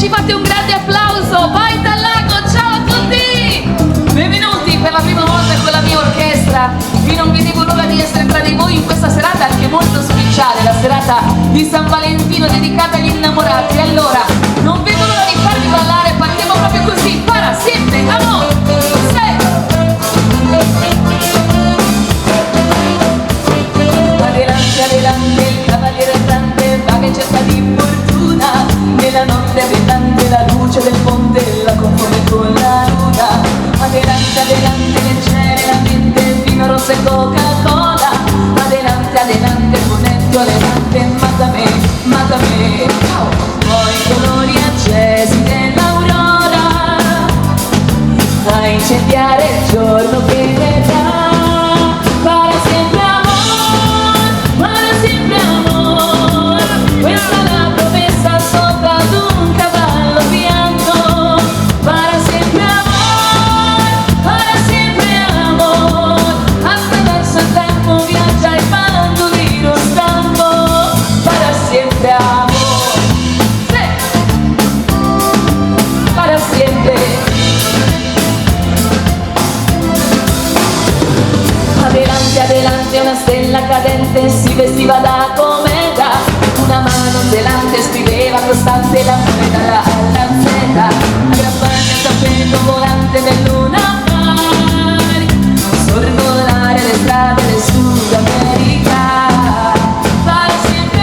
ci fate un grande applauso. Vai dal lago, ciao a tutti! Benvenuti per la prima volta con la mia orchestra. Io non vedevo l'ora di essere tra di voi in questa serata anche molto speciale, la serata di San Valentino dedicata agli innamorati. Allora, non vedo l'ora di farvi ballare, partiamo proprio così, para sempre, amore! Adelante, adelante, il cavaliere andante va che cerca di fortuna. Nella notte brillante la luce del ponte la confonde con la luna. Adelante, adelante, leggere la mente, vino rosso e Coca-Cola. Adelante, adelante, ponente elegante, matame, poi i colori accesi dell'aurora a incendiare il giorno che verrà. Para sempre amor, questa è la promessa sopra ad un cavallo bianco. Para sempre amor, attraverso il tempo viaggia il bandolino stanco. Para sempre amor, para sempre. Adelante, adelante, una stella cadente si vestiva da cometa. Una mano zelante scriveva costante l'amore dalla A alla Z. Aggrappare il tappeto volante del Luna Park, sorvolare le strade del Sud America. Para sempre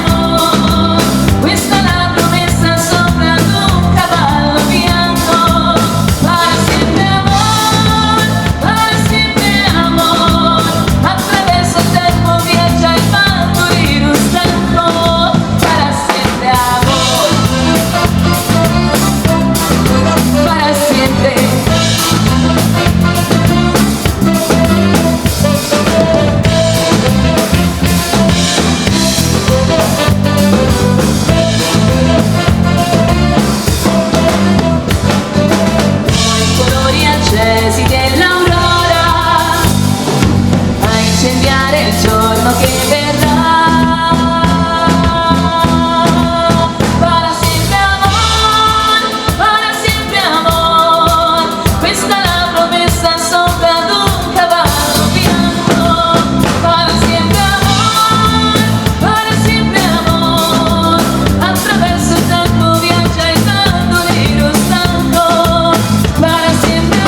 amor, questa è la promessa sopra ad un cavallo bianco. Para sempre amor, attraverso il tempo viaggia il bandolino stanco. Para sempre amor, para sempre. I colori accesi dell'aurora a incendiare il giorno che verrà. Para sempre amor, questa è la promessa sopra ad un cavallo bianco. Para sempre amor, attraverso il tempo viaggia il bandolino stanco. Para sempre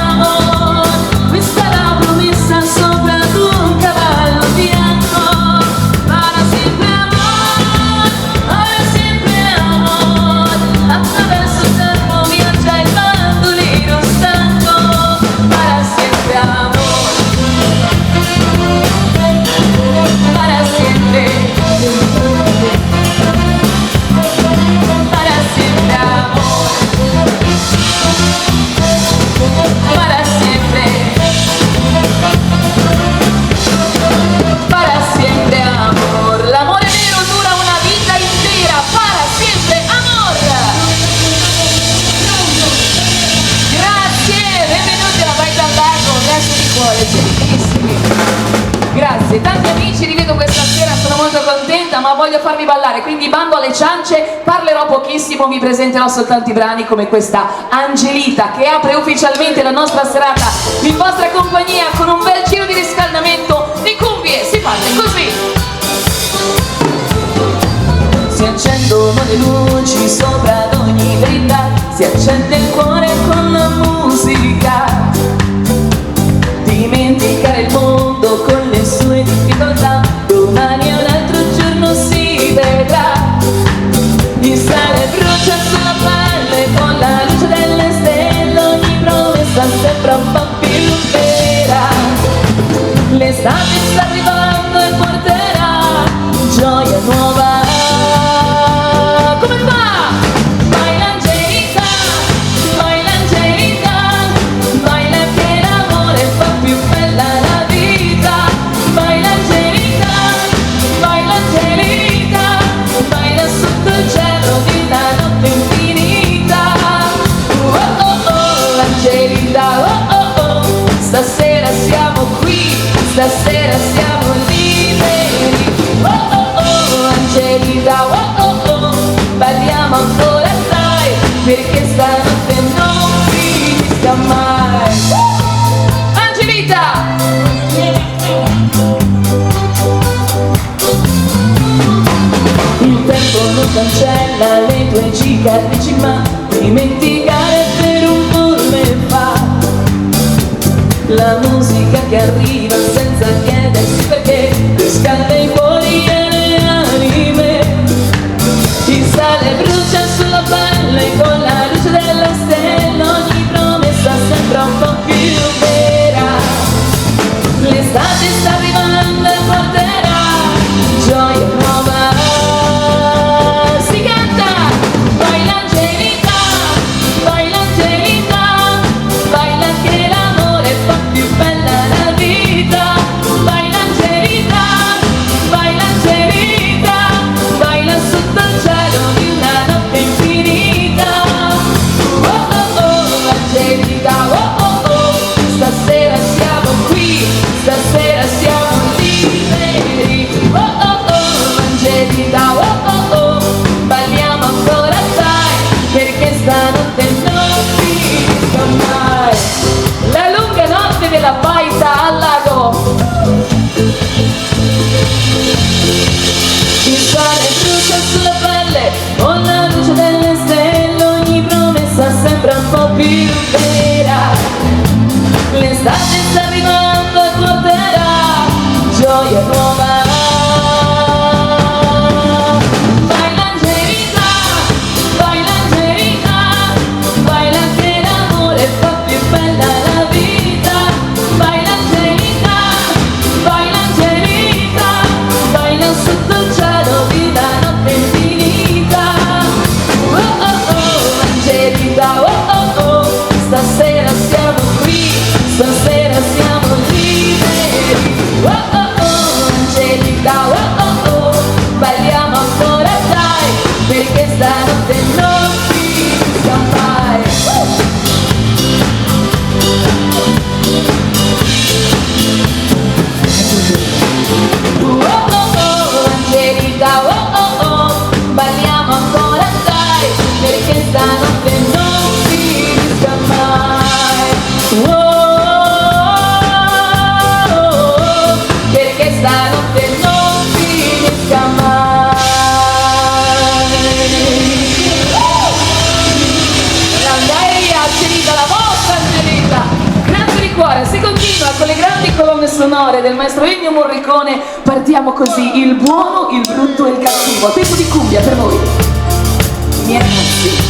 amor, questa è la promessa sopra ad un cavallo bianco. Para sempre amor, attraverso il tempo viaggia il bandolino stanco. Para sempre amor, para sempre. Para sempre amor, para sempre. Para sempre amor, l'amore vero dura una vita intera. Para sempre amor. Grazie, benvenuti alla Vai dal Lago, adesso di cuore, bellissimi. Grazie, tanti amici, li vedo questa sera, sono molto contenta, ma voglio farvi ballare, quindi bando alle ciance, parlerò pochissimo, vi presenterò soltanto i brani come questa Angelita che apre ufficialmente la nostra serata in vostra compagnia con un bel giro di riscaldamento di cumbie. Si parte così. Si accendono le luci sopra ad ogni verità, si accende il cuore con la musica. Dimenticare il mondo con le sue difficoltà, domani è un altro giorno, si vedrà. Il sale brucia sulla pelle con la luce delle stelle, ogni promessa sembra un po' più vera. L'estate sta arrivando e porterà gioia nuova. Come va? Baila Angelita, baila Angelita, baila che l'amore fa più bella la vita. Baila Angelita, baila Angelita, baila sotto il cielo di una notte infinita. Oh oh oh, Angelita, oh oh oh, stasera siamo qui, stasera siamo liberi. Oh oh oh. tue cicatrici, ma dimenticare per un me fa la musica che arriva senza chiedersi perché riscalda i cuori e le anime. Il sale brucia sulla pelle con la luce della stella, ogni promessa sembra un po' più vera. L'estate sta arrivando e porterà gioia nuova. Si canta, baila Angelica, baila Angelica, baila che l'amore fa più bella la vita. Baila Angelica, baila Angelica, baila sotto il cielo di una notte infinita. Oh oh oh, Angelica, oh oh oh, stasera siamo qui, stasera siamo liberi. Oh oh oh, Angelica, oh oh oh, balliamo ancora sai, perché stanotte non finisco mai. La lunga notte della baita al lago. Il sale brucia sulla pelle con la luce delle stelle, ogni promessa sembra un po' più vera. L'estate sta arrivando e porterà gioia nuova. Baila Angelica, baila Angelica, baila che l'amore fa più bella la vita. Baila Angelica, baila Angelica, baila sotto il cielo di una notte infinita. Oh oh oh, Angelica, oh oh oh, stasera siamo qui, stasera siamo liberi. Oh oh oh, Angelica, oh oh oh, balliamo ancora dai, perché stanotte non finisca mai. Oh oh oh, Angelica, oh oh oh, balliamo ancora dai, perché stanotte non finisca mai. Oh, oh, oh, perché stanotte non finisca mai. L'Angelia, Angelica, la vostra Angelica. Grazie di cuore, si continua con le grandi colonne sonore del maestro Ennio Morricone. Partiamo così, il buono, il brutto e il cattivo. Tempo di cumbia per voi, i miei ragazzi.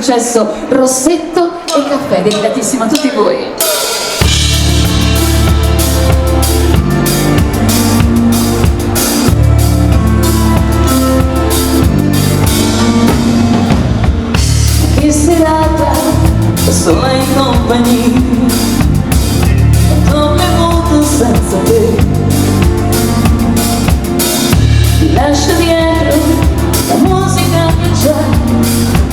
successo Rossetto e Caffè, dedicatissimo a tutti voi. Che serata sola in compagnia, ho bevuto senza te. Lascio dietro la musica che c'è,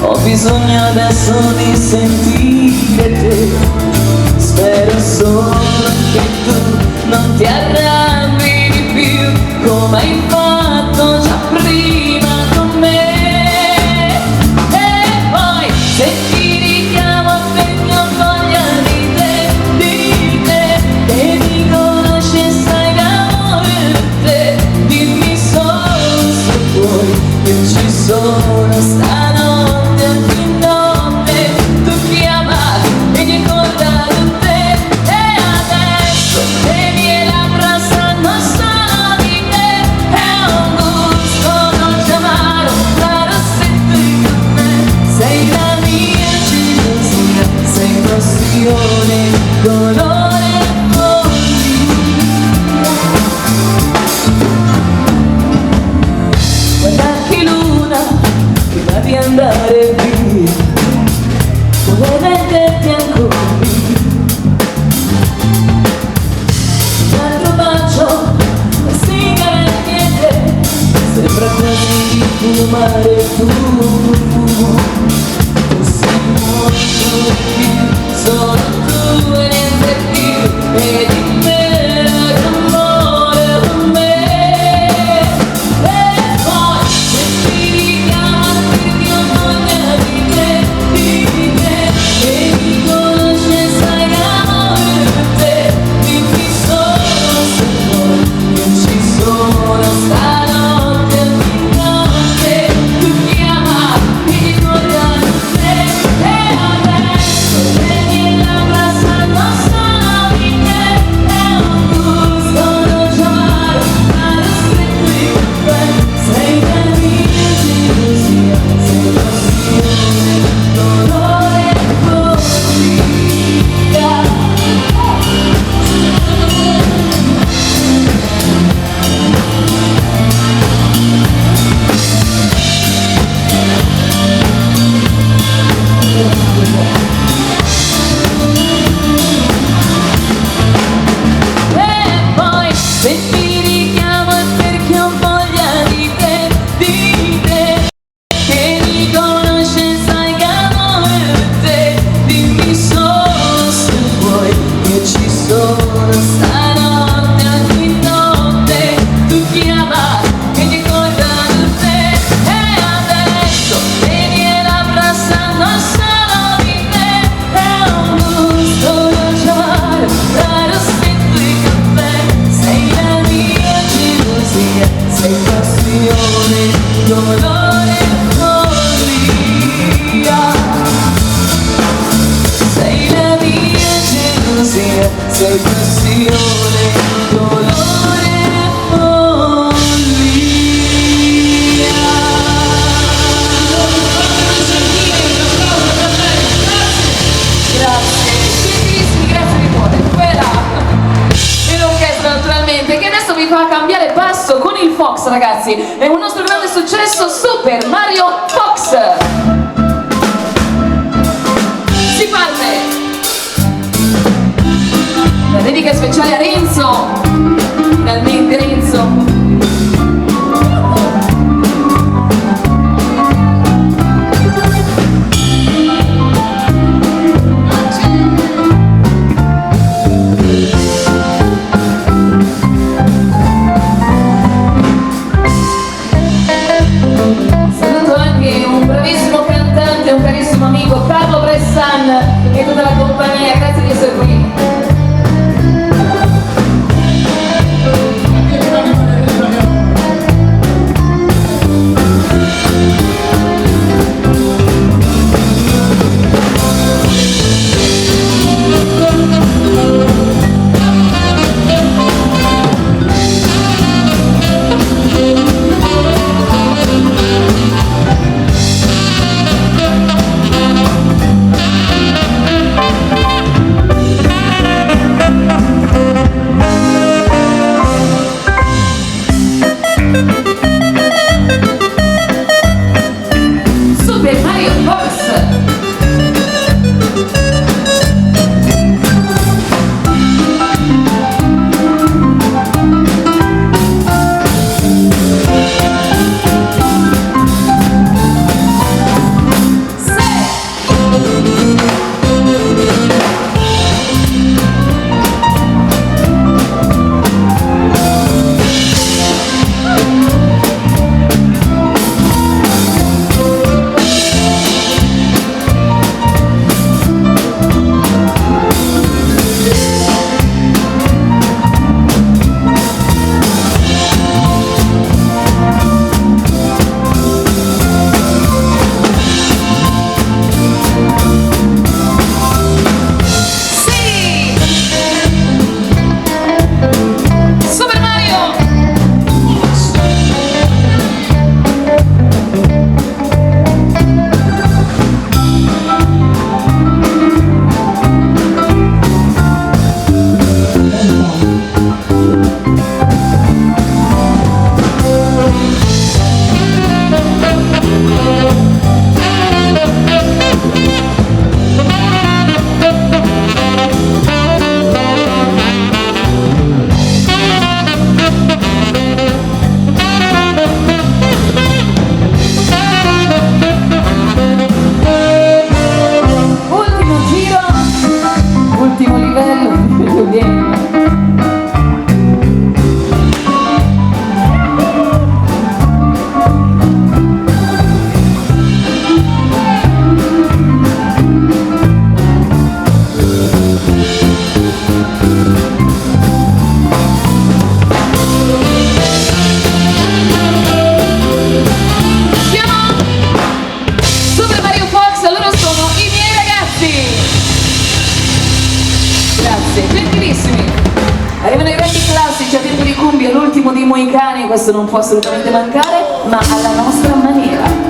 ho bisogno adesso di sentire te. Spero solo che tu non ti arrabbi di più come hai fatto già prima con me. E poi se ti richiamo perché ho voglia di te, che mi conosci e sai l'amore di te, dimmi solo se vuoi, io ci sono stanotte ogni notte, tu chiama e mi ricorda di te. E adesso le mie labbra sanno solo di te, è un gusto dolce amaro tra rossetto e caffè. Sei la mia gelosia, sei passione, dolore e follia. Guarda che luna che va di andare via, vorrei vederti ancora qui. Un altro bacio, una sigaretta e te, sembra quasi di fumare tu. Fossi molto di più, solo tu e niente più, e di me l'amore con me. E poi se ti richiamo perché ho voglia di te, che mi conosci e sai l'amore per te, dimmi solo se vuoi, io ci sono stanotte ogni notte, tu chiama, mi ricorda di te. E adesso le mie labbra sanno solo di te, è un gusto dolce amaro tra rossetto e caffè. Sei la mia gelosia, sei passione, dolore e follia. E poi se ti richiamo è perché ho voglia di te, che mi conosci e sai che amore per te, dimmi solo se vuoi, io ci sono stanotte ogni notte, tu chiama e mi ricorda di te. E adesso le mie labbra sanno solo di te, è un gusto dolce amaro tra rossetto e caffè. Sei la mia gelosia, sei passione, dolore e follia. Sei la mia gelosia, sei passione, dolore e follia. Grazie, gentilissimi, grazie di cuore. Quella e l'orchestra naturalmente, che adesso vi fa cambiare passo con il Fox, ragazzi. È un nostro grande successo, Super Mario Fox. Si parte! La dedica speciale a Renzo, finalmente Renzo. Saluto anche un bravissimo cantante all'ultimo livello, vieni. Grazie, gentilissimi. Arrivano i grandi classici a tempo di cumbia, l'ultimo dei Moicani, questo non può assolutamente mancare, ma alla nostra maniera.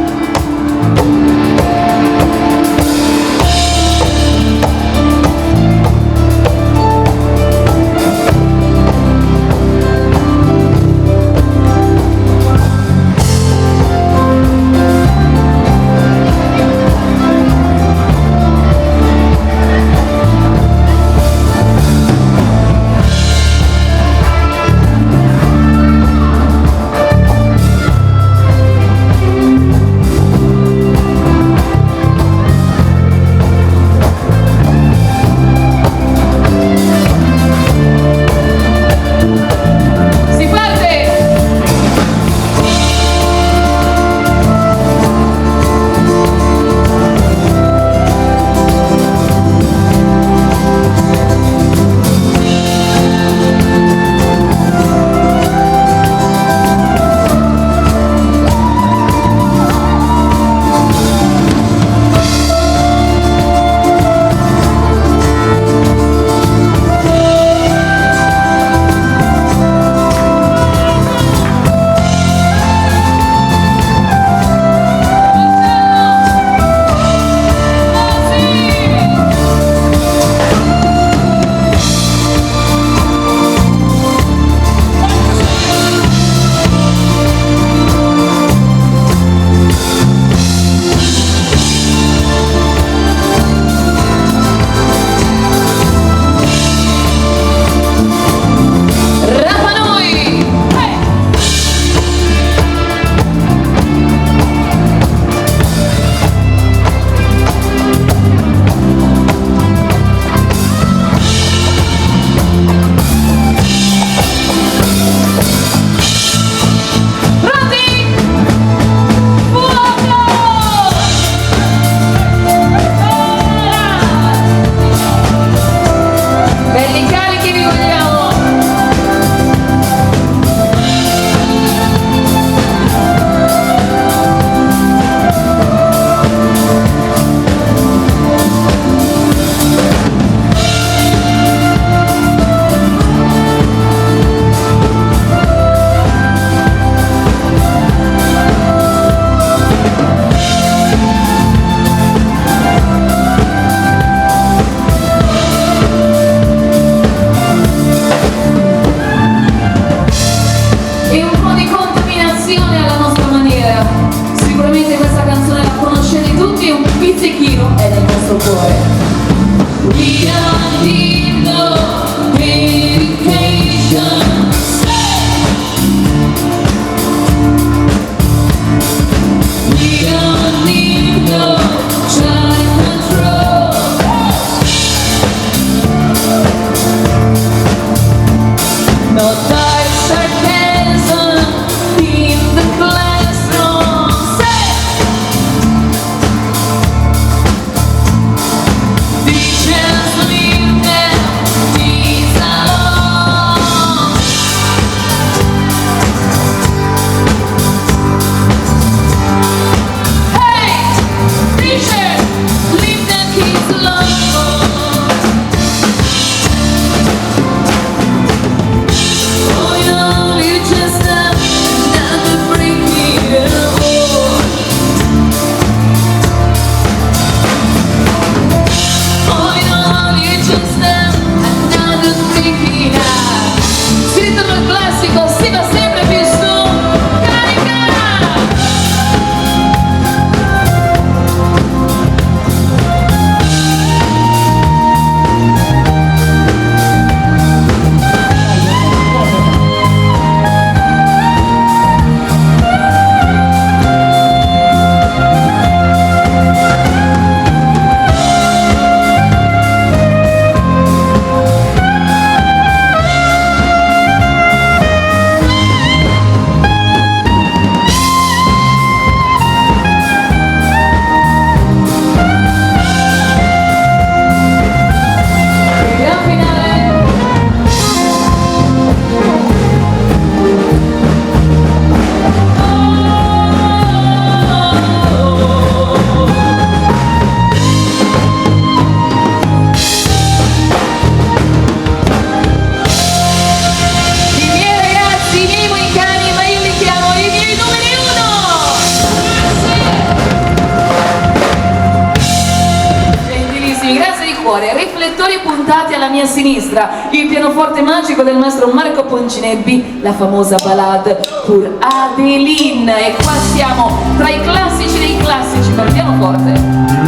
sentati alla mia sinistra il pianoforte magico del maestro Marco Poncinebbi, la famosa ballade Pour Adeline. E qua siamo tra i classici dei classici per pianoforte.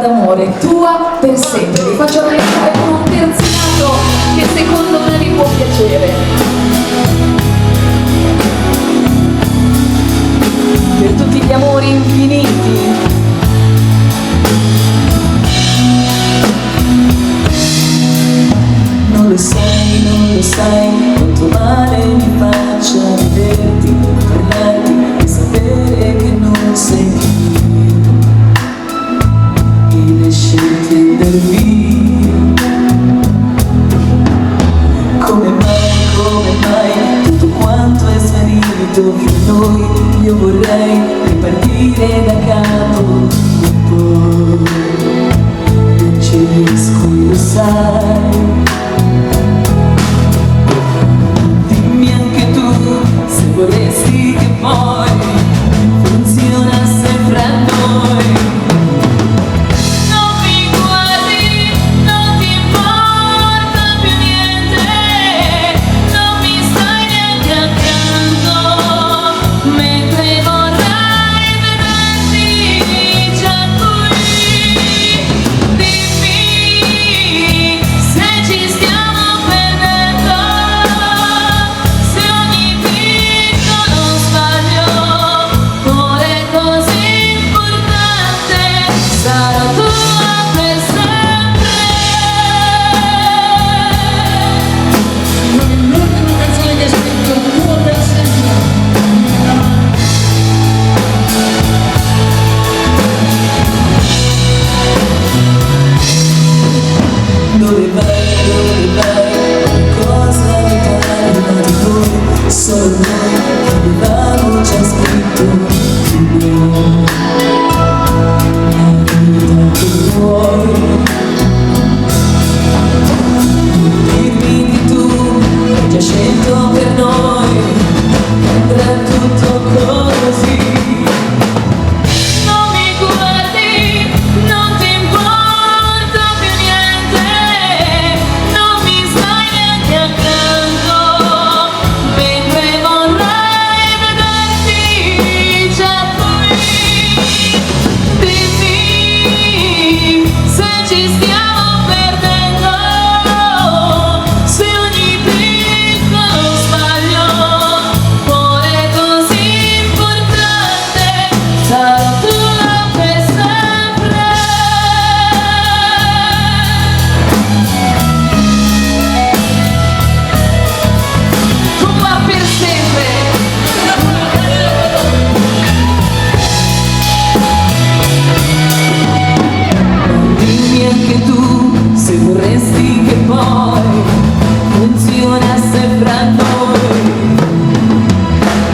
d'amore, tua per sempre. Vi faccio ascoltare con un terzinato che secondo me vi può piacere. Per tutti gli amori infiniti. Non lo sai quanto male mi faccia vederti, parlarti e sapere che non sei più. E le scelte come mai tutto quanto è svanito fra noi. Io vorrei ripartire da capo, ma poi non ci riesco, lo sai. Dimmi anche tu se vorresti che poi funzionasse fra noi. Non mi guardi, non ti importa più niente, non mi stai neanche accanto, mentre vorrei vederti già qui. Dimmi se ci stiamo perdendo, se ogni piccolo sbaglio ora è così importante. Sarò tua per sempre. L'ultima canzone che hai scritto, tua per sempre. Dove vai, cosa mi parla di noi, solo noi che avevamo già scritto di noi. La vita che vuoi, dirmi di tu, hai già scelto per noi, andrà tutto così. Non mi guardi, non ti importa più niente, non mi stai neanche accanto, mentre vorrei vederti già qui. Dimmi se ci stiamo perdendo, se ogni piccolo sbaglio ora è così importante. Sarò tua per sempre. Tua per sempre. Dimmi anche tu se vorresti che poi funzionasse fra noi.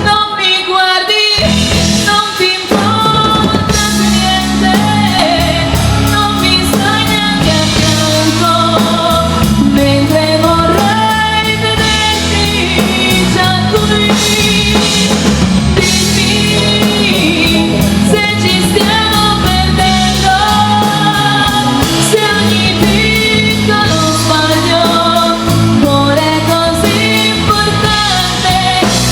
Non mi guardi, non ti importa più niente, non mi stai neanche accanto, mentre vorrei vederti già qui. Dimmi se ci stiamo perdendo, se ogni piccolo sbaglio ora è così importante.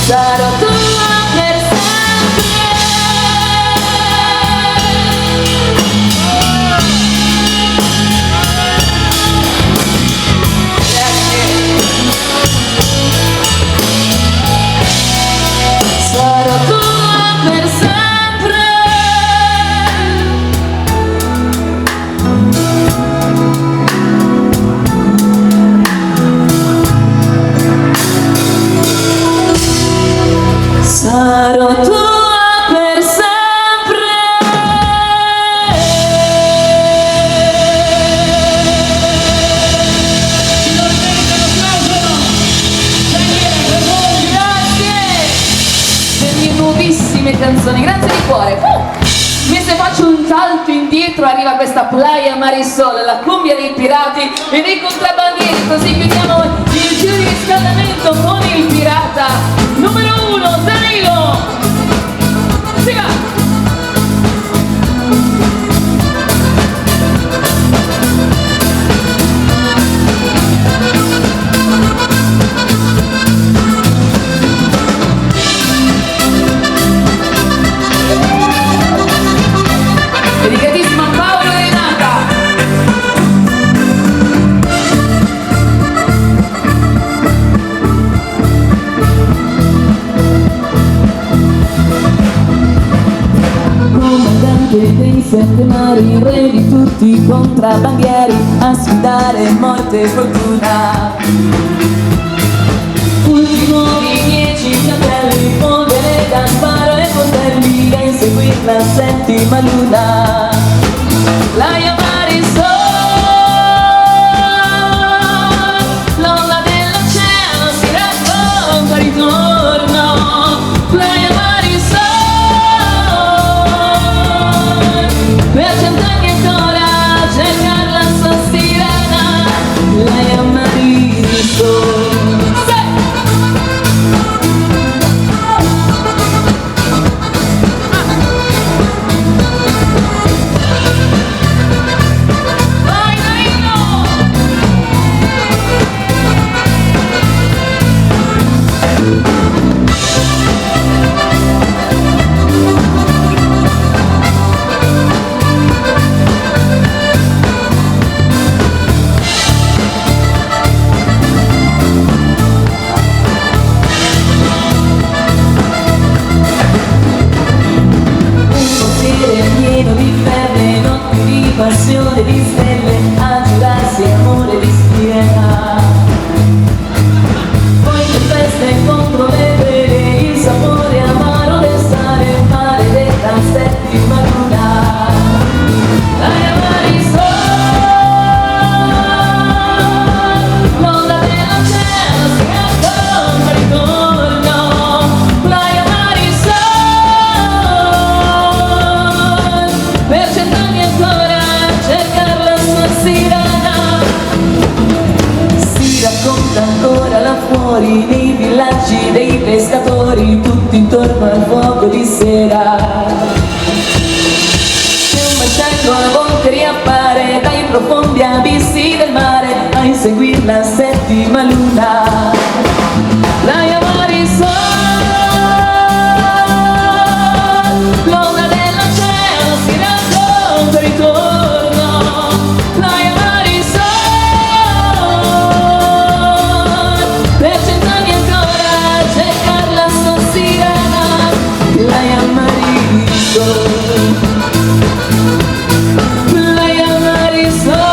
Sarò tua per sempre. Sarò tua per sempre. Sarò tua per sempre. Grazie per le nuovissime canzoni, grazie di cuore. Mentre faccio un salto indietro arriva questa Playa Marisol, la cumbia dei pirati e dei contrabbandieri, così chiudiamo il giro di riscaldamento con il pirata numero 1, Danilo. Siga! Dedicatissima a Paolo e Renata. Comandante dei sette mari, re di tutti i contrabbandieri, a sfidare morte e fortuna. Ultimo di 10 fratelli, polvere da sparo e coltelli, a inseguir la settima luna. Playa Marisol, l'onda dell'oceano si raccoglie. raggi dei pescatori tutti intorno al fuoco di sera. C'è un vascello a volte riappare dai profondi abissi del mare a inseguir la settima luna. La Yamari Sol, l'onda dell'oceano si racconta ritorno. La Yamari Sol, per 100 anni ancora c'è Carla sua sirena. La Yamari Sol, la Yamari Sol.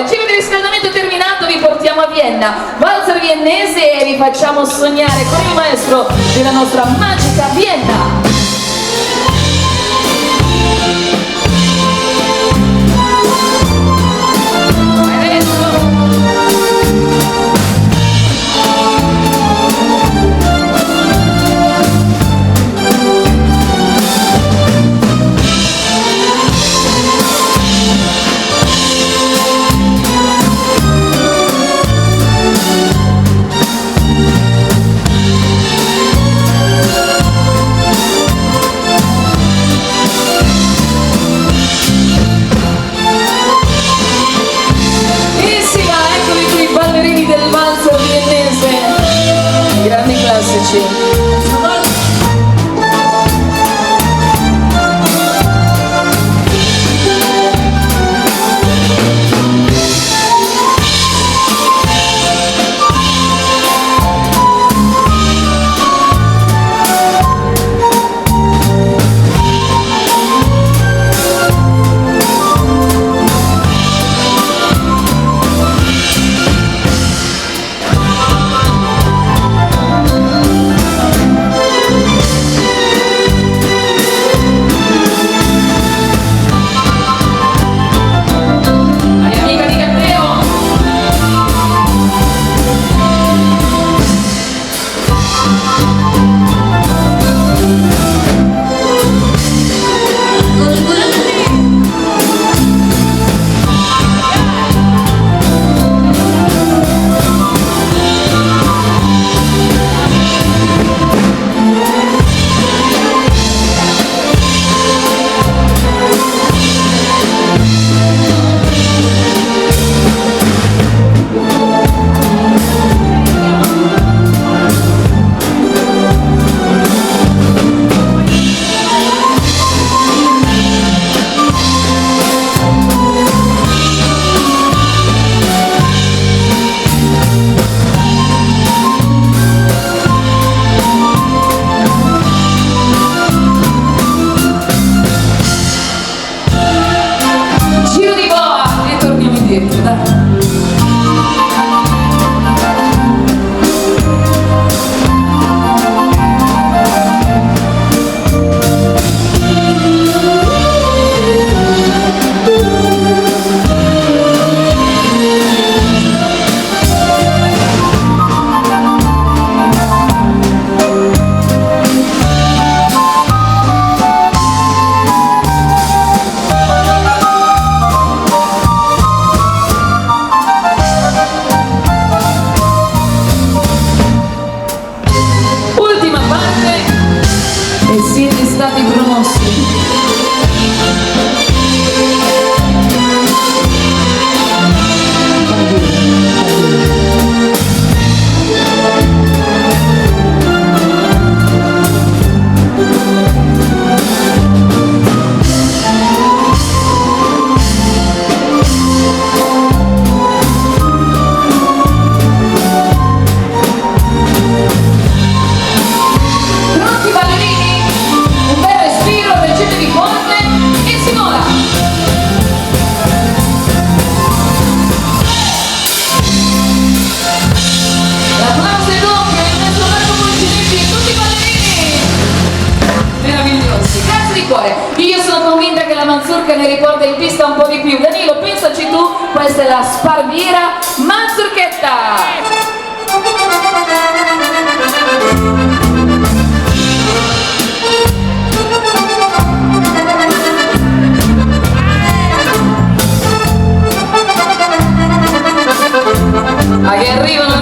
Giro di riscaldamento terminato, vi portiamo a Vienna, valzer viennese, e vi facciamo sognare con il maestro della nostra magica Vienna. Grandi classici. Mazurka ne riporta in pista un po' di più. Danilo, pensaci tu, questa è la Sparviera Mazurchetta. Ah, che arrivano.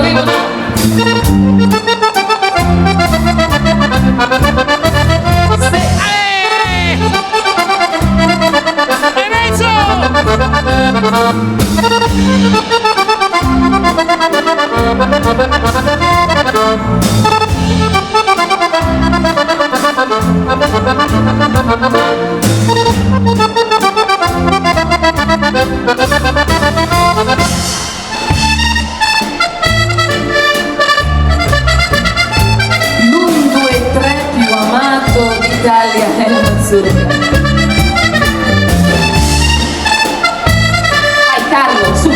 L'1-2-3 più amato d'Italia è la Mazurka. Carlo, su.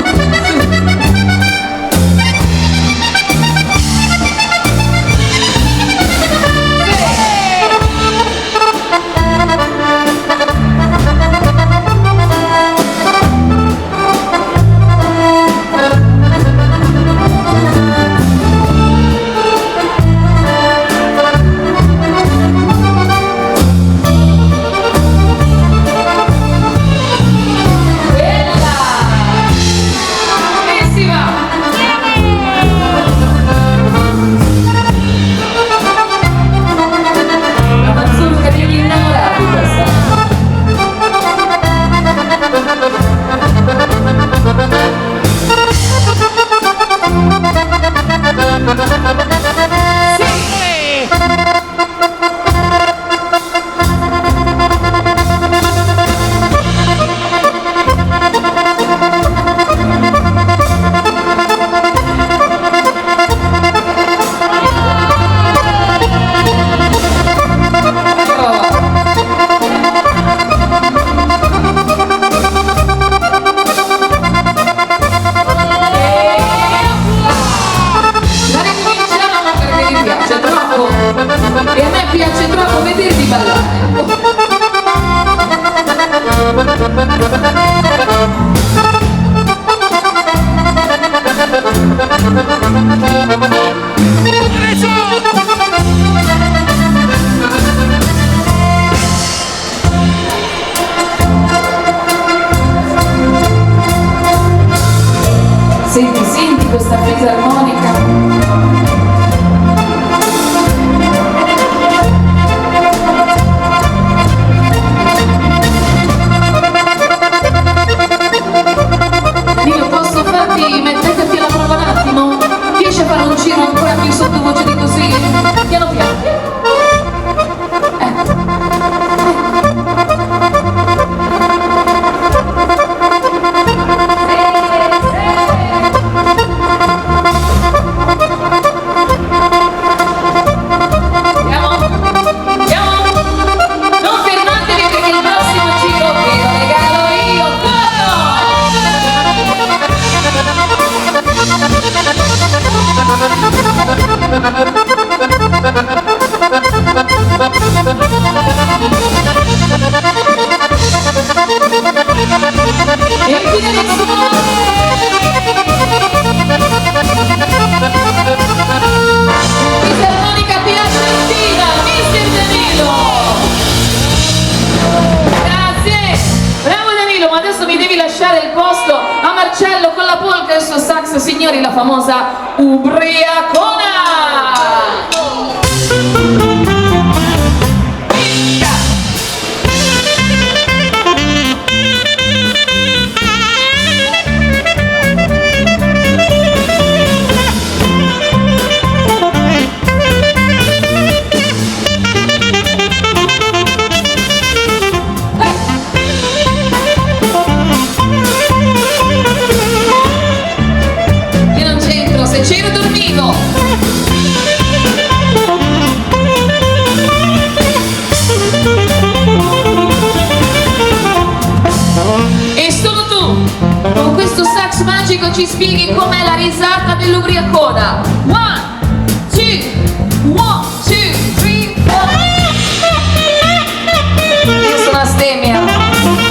E a me piace troppo vedervi ballare. Senti questa fisarmonica. Metteteti alla prova un attimo, riesci a fare un giro ancora più sottovoce di così? Piano piano. Non fermatevi perché il prossimo giro ve lo regalo io. E infine fisarmonica piacentina, Mister Danilo. Grazie, bravo Danilo, ma adesso mi devi lasciare il posto a Marcello con la polca e il suo sax, signori, la famosa ubriacona. Io non c'entro, se c'ero dormivo. E solo tu, con questo sax magico, ci spieghi com'è la risata dell'ubriacona. 1, 2, 1, 2, 3, 4. Io sono astemia.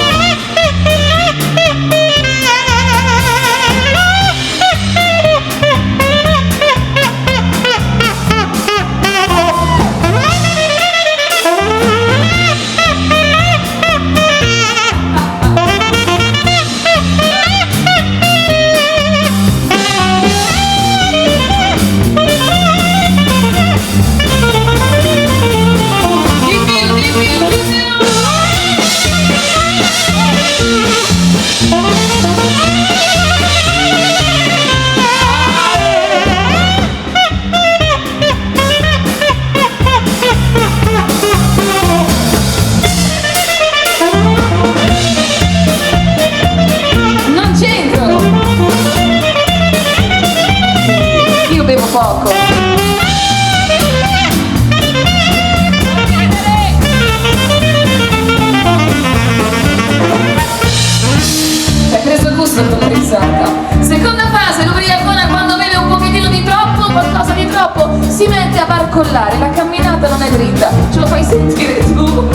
andare, la camminata non è dritta, ce lo fai sentire tu?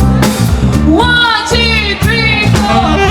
1, 2, 3, 4.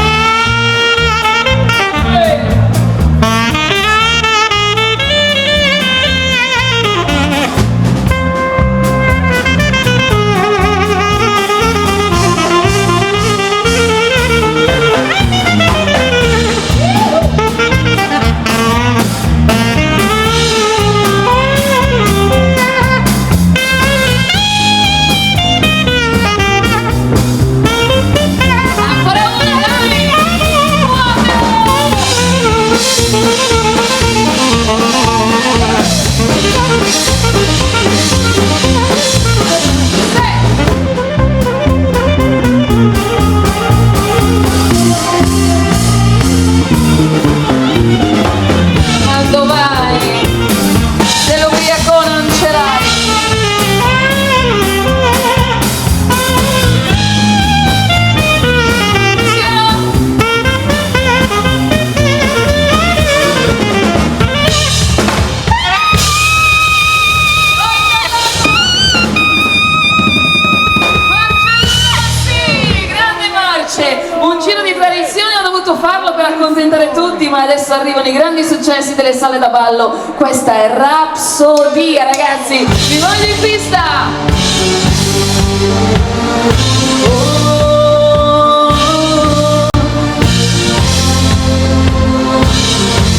Un giro di tradizione, ho dovuto farlo per accontentare tutti, ma adesso arrivano i grandi successi delle sale da ballo. Questa è Rapsodia, ragazzi, vi voglio in pista!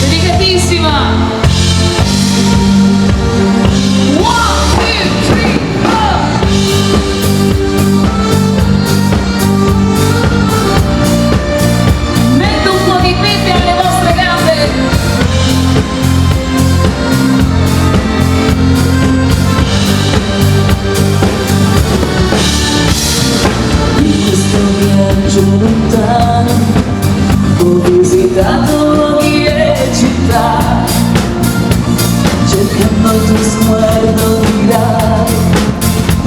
Dedicatissima! 1, 2, 3, 4. Metto un po' di pepe alle vostre gambe. In questo viaggio lontano ho visitato luoghi e città, cercando il tuo sguardo dirà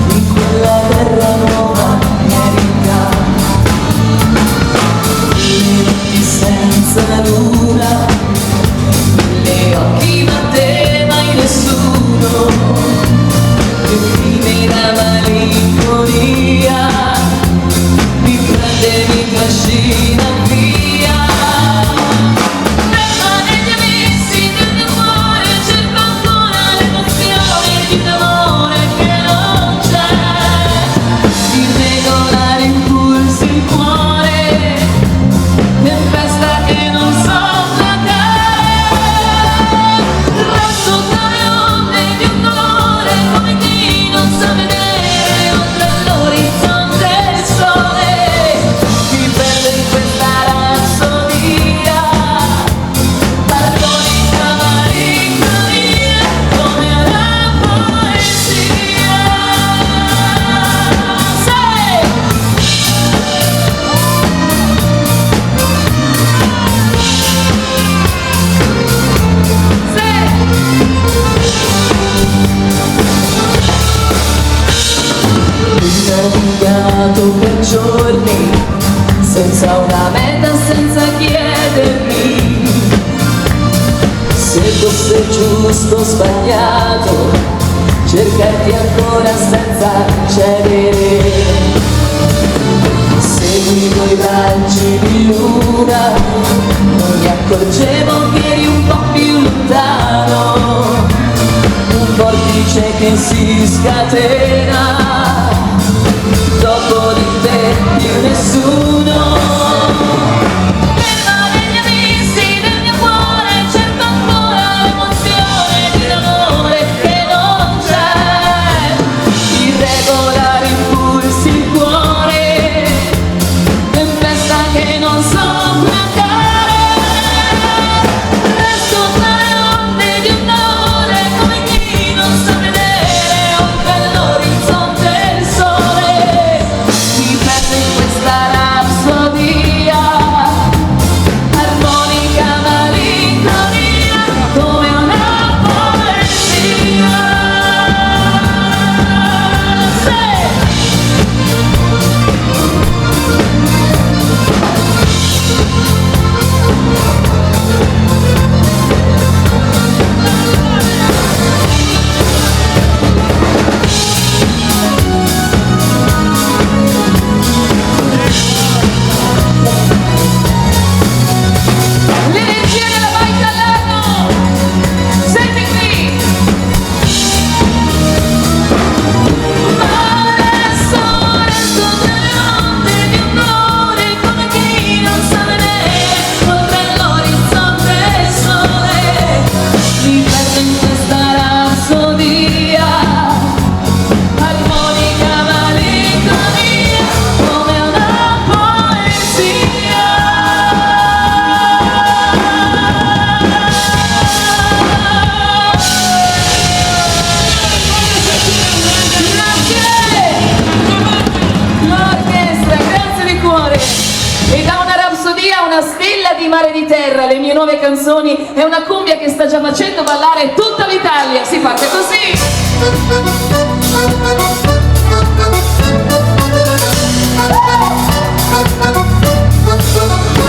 in quella terra nuova verità. Le notti senza luna, le occhi ma te mai nessuno, che prime la malinconia mi prende, mi trascina via. Ferma negli abissi del mio cuore, cerco ancora l'emozione di un amore che non c'è, di regolare impulsi il cuore, tempesta che non so placare. Resto tra le onde di un dolore come chi non sa vedere oltre l'orizzonte il sole. Mi perdo in questa rapsodia, armonica malinconia come una poesia. Sei! Navigato per giorni senza una meta, senza chiedermi se fosse giusto o sbagliato cercarti ancora senza cedere. Seguivo i raggi di luna, non mi accorgevo che eri un po' più lontano, un vortice che si scatena, dopo di te più nessuno. Ferma negli abissi del mio cuore, cerco ancora l'emozione di un amore che non c'è, irregolari impulsi il cuore, tempesta che non so placare. Resto tra le onde di un dolore come chi non sa vedere oltre l'orizzonte il sole. Mi perdo in questa nuove canzoni, è una cumbia che sta già facendo ballare tutta l'Italia. Si parte così.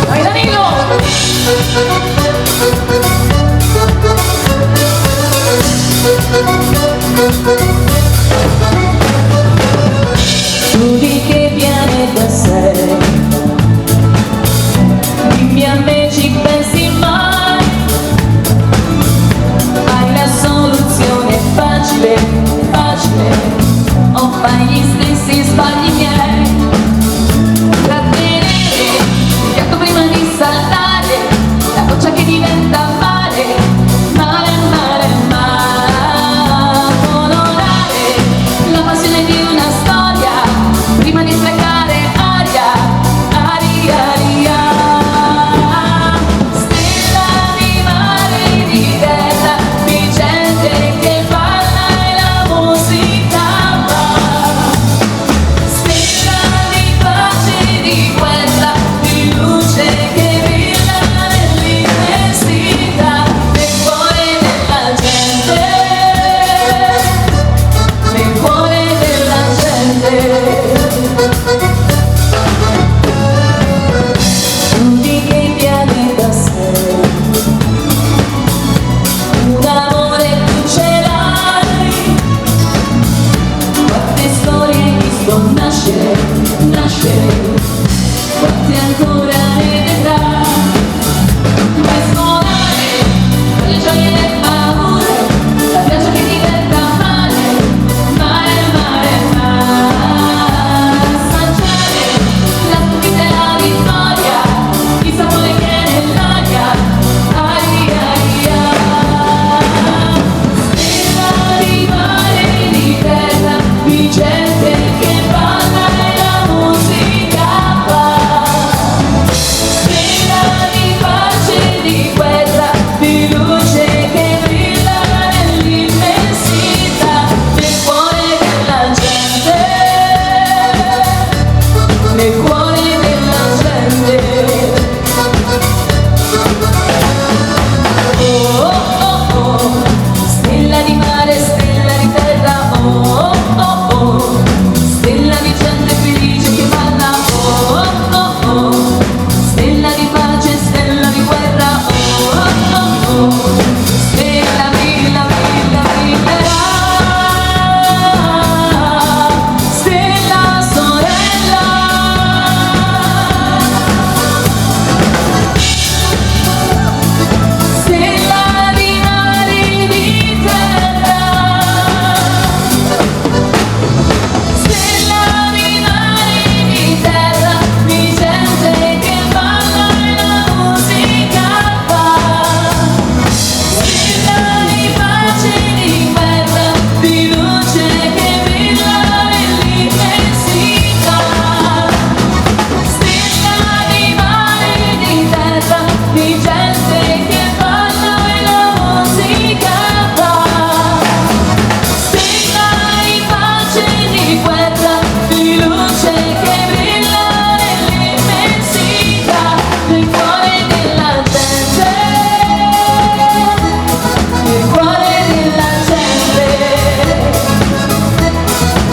Vai Danilo! Tu di che pianeta sei? Dimmi a me, ci pensi mai? Hai la soluzione facile, facile, o fai gli stessi sbagli miei? Trattenere il gatto prima di saltare, la goccia che diventa mare, mare, mare, mare. Onorare la passione di una storia prima di sprecare aria, aria, aria. Stella di mare e di terra, di gente che balla e la musica va. Stella di pace e di guerra, di luce che brilla nell'immensità, nel cuore della gente, nel cuore della gente. Tu di che pianeta sei? Un amore tu ce l'hai, quante storie hai visto nascere, nascere, quante ancora ne vedrai. Puoi scolare le gioie e le paure, la pioggia che diventa mare, mare, mare, mare. Assaggiare la sconfitta e la vittoria, il sapore che è nell'aria, aria, aria. Stella di mare e di terra, di gente che balla e la musica va. Stella di pace e di guerra, di luce che brilla nell'immensità, nel cuore della gente, nel cuore della gente. Oh, oh, oh, stella di mare, stella di terra, oh, oh, oh, stella di gente felice che balla, oh, oh, oh, stella di pace, stella di guerra, oh, oh, oh, stella brilla, brilla, brillerà, stella sorella. Stella di mare e di terra, stella di mare e di terra, di gente che balla e la musica va. Stella di pace e di guerra, di luce che brilla nell'immensità. Stella di mare e di terra, di gente che balla e la musica va. Stella di pace e di guerra, di luce che brilla nell'immensità, nel cuore della gente, nel cuore della gente,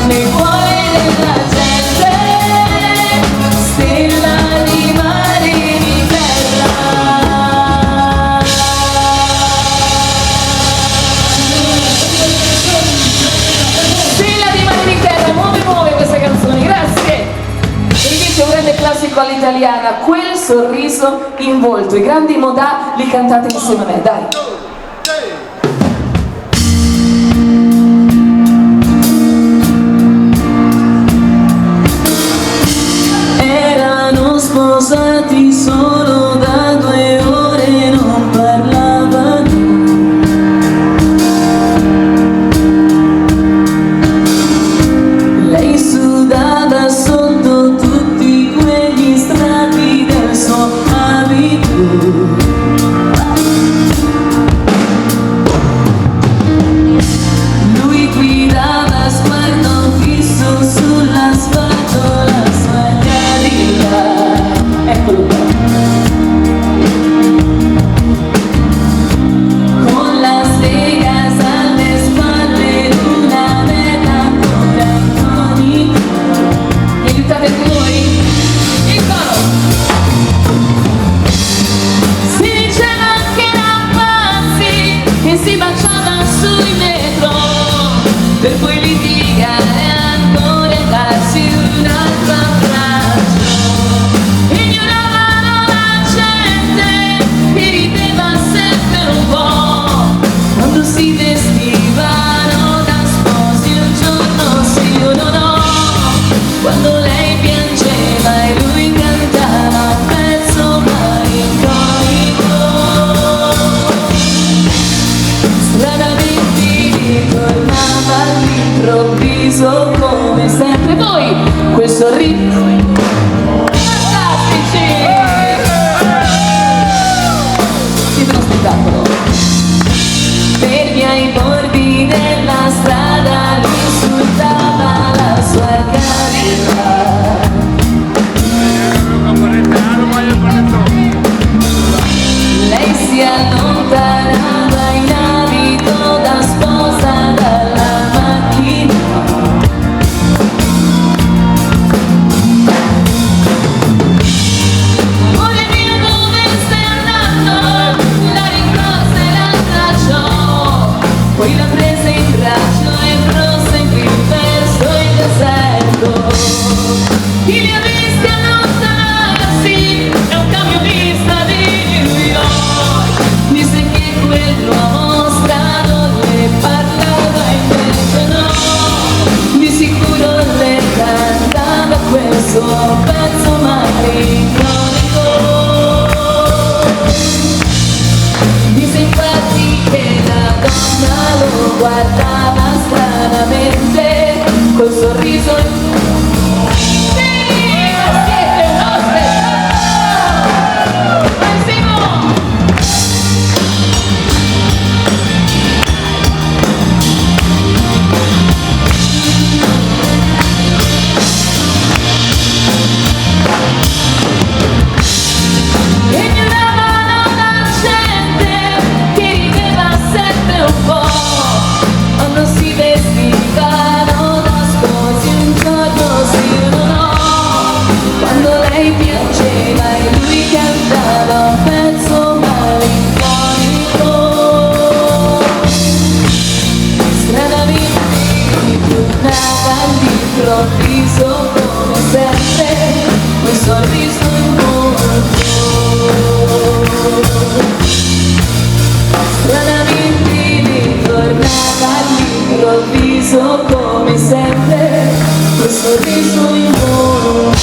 nel cuore della gente. Stella di mare e di terra. Stella di mare e di terra, muove queste canzoni, grazie. E invece un grande classico all'italiana, Quel sorriso in volto. I grandi modà li cantate insieme a me, dai. Erano sposati solo da 2 ore, non parlavano. Lei sudava sotto tutti quegli strati del suo abito. Lui guidava a sguardo fisso sull'asfalto la sua Cadillac. Eccolo qua. sorriso come sempre. Voi, Quel sorriso fantastici! siete uno spettacolo. Fermi ai bordi della strada, lui insultava la sua carità. Lei si allontanava in abito da sposa dalla macchina. Amore mio, dove stai andando? La rincorsa e l'abbracciò. Poi la prese in braccio e proseguì verso il deserto. Chi li ha visti allontanarsi? È un camionista di New York. Disse che quell'uomo strano le parlava, invece no. Di sicuro le cantava quel suo pezzo malinconico. Disse infatti che la donna lo guardava stranamente col sorriso. Siete uno spettacolo! Vai Simo! E mi andavano la gente che rideva sempre un po', quando si vestivano da sposi un giorno sì o no. Quando lei piangeva e lui cantava un pezzo malinconico. Stranamente tornava all'improvviso come sempre quel sorriso in volto. Stranamente ritornava all'improvviso come sempre quel sorriso in volto.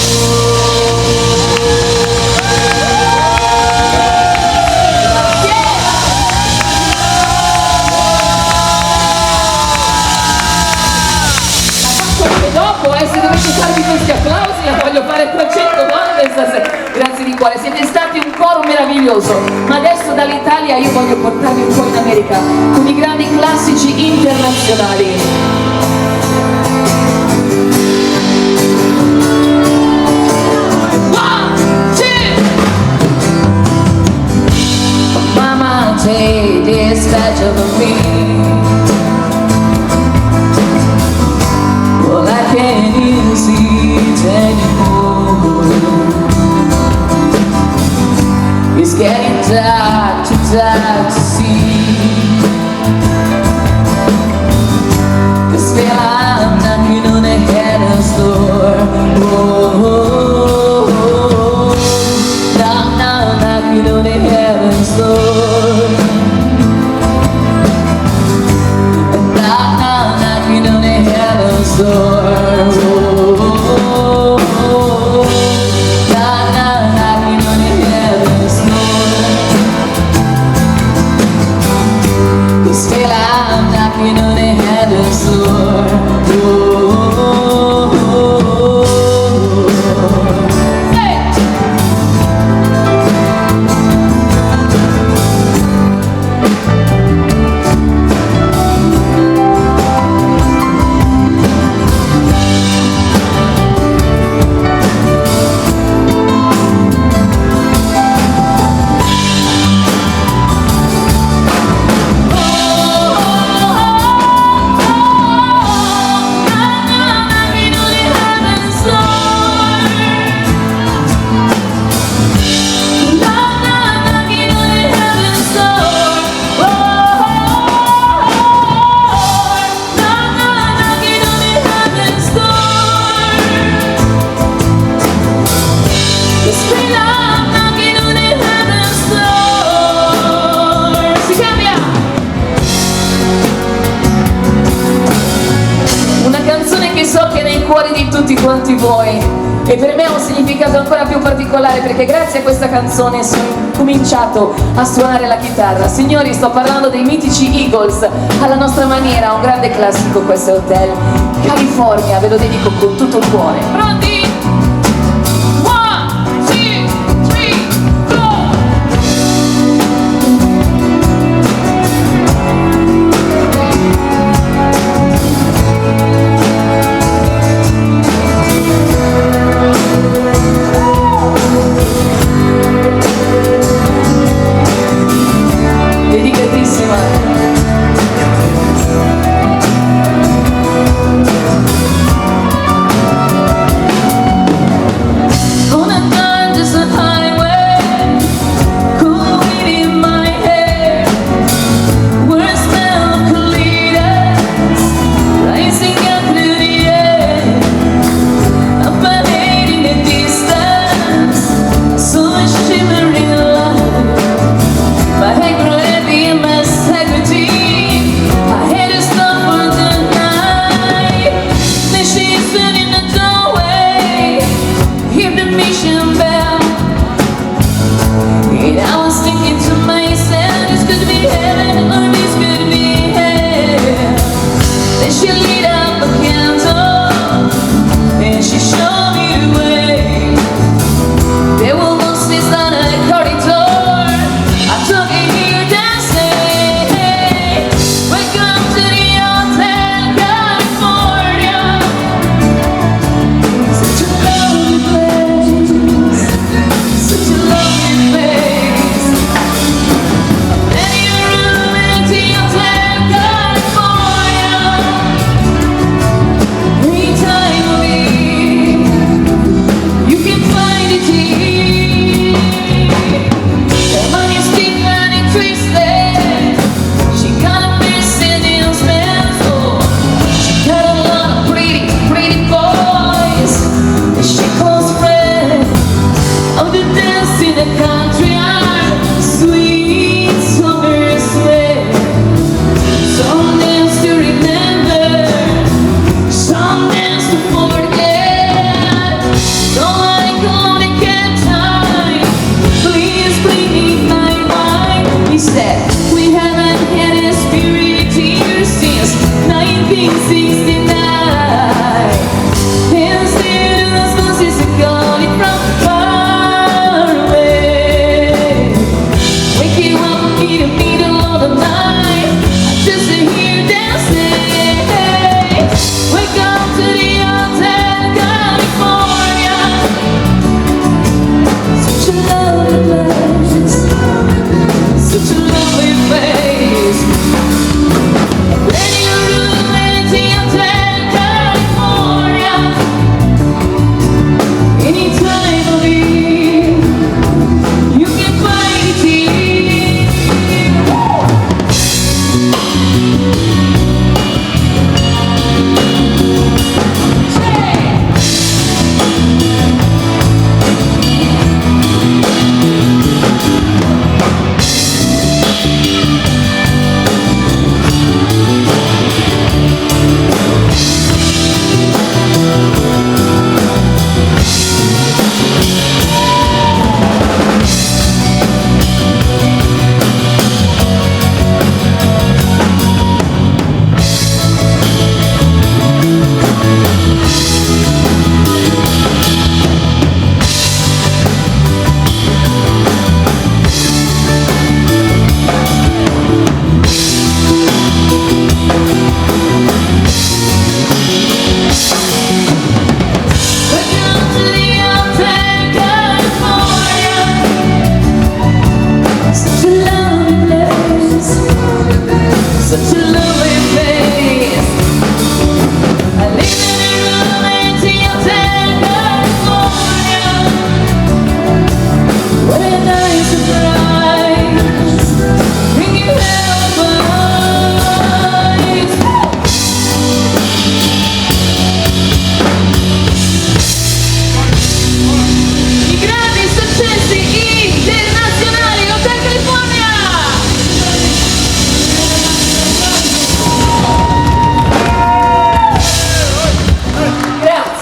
E dopo, se dovete farvi questi applausi, la voglio fare 300 volte stasera. Grazie di cuore, siete stati un coro meraviglioso. Ma adesso dall'Italia io voglio portarvi un po' in America con i grandi classici internazionali. One, two. Mama, take dispatch of me. Well, I can't even see it anymore. It's getting dark, too dark to see. 'Cause still I'm knocking on the heaven's door. Oh, oh, oh. Knock, knock, knocking on the heaven's door. Knock, knock, knocking on the heaven's door. Oh, oh, oh. Knock, knock, knocking on the heaven's door. cuori di tutti quanti voi, e per me ha un significato ancora più particolare perché grazie a questa canzone sono cominciato a suonare la chitarra. Signori, sto parlando dei mitici Eagles, alla nostra maniera, un grande classico, questo è Hotel California, ve lo dedico con tutto il cuore. Pronti? Welcome to the hotel.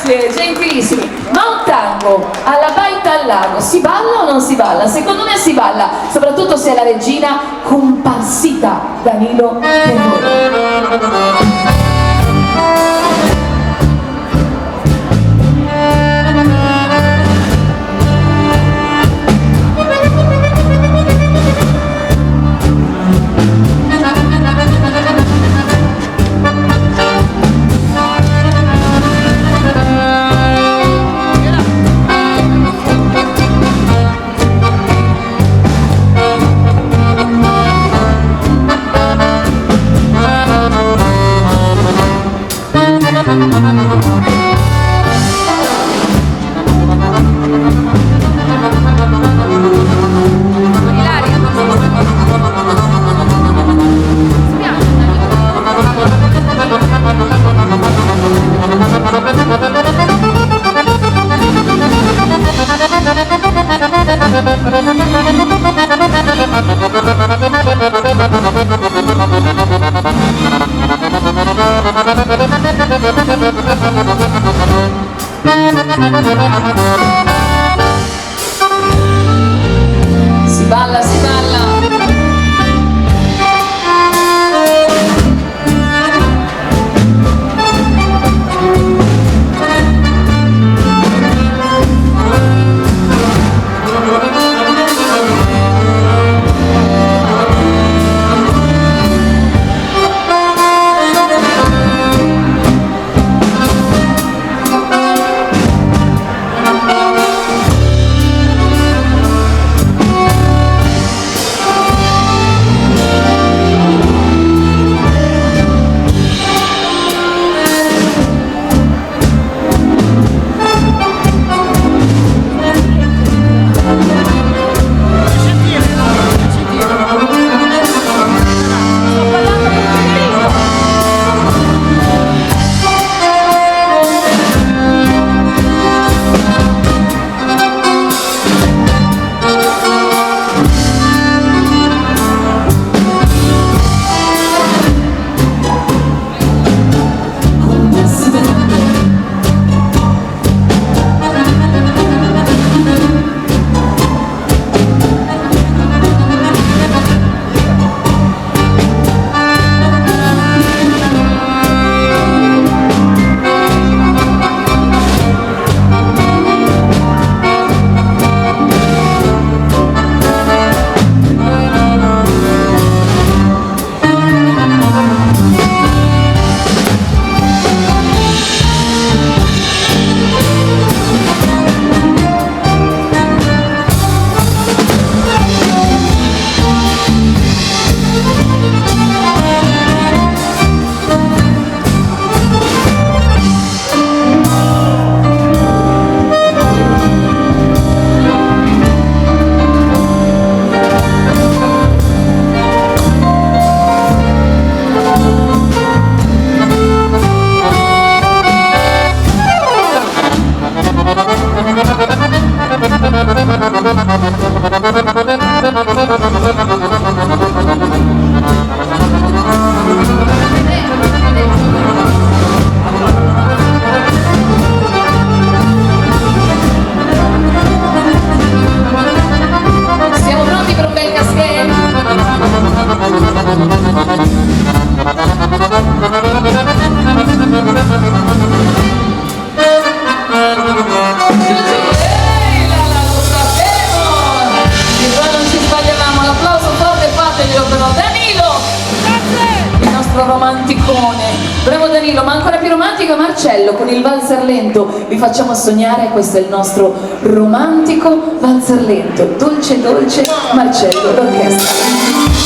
Grazie, gentilissimi. Ma un tango alla baita al lago si balla o non si balla? Secondo me si balla, soprattutto se è la regina comparsita Danilo Terrore. Si balla, si balla. Siamo pronti per un bel casquet? Lo sapevo! Che qua non ci sbagliavamo, l'applauso forte fateglielo però. Danilo! Il nostro romanticone. Bravo Danilo, ma ancora più romantico è Marcello con il valzer lento. Vi facciamo sognare, questo è il nostro romantico valzer lento. Dolce dolce Marcello l'orchestra.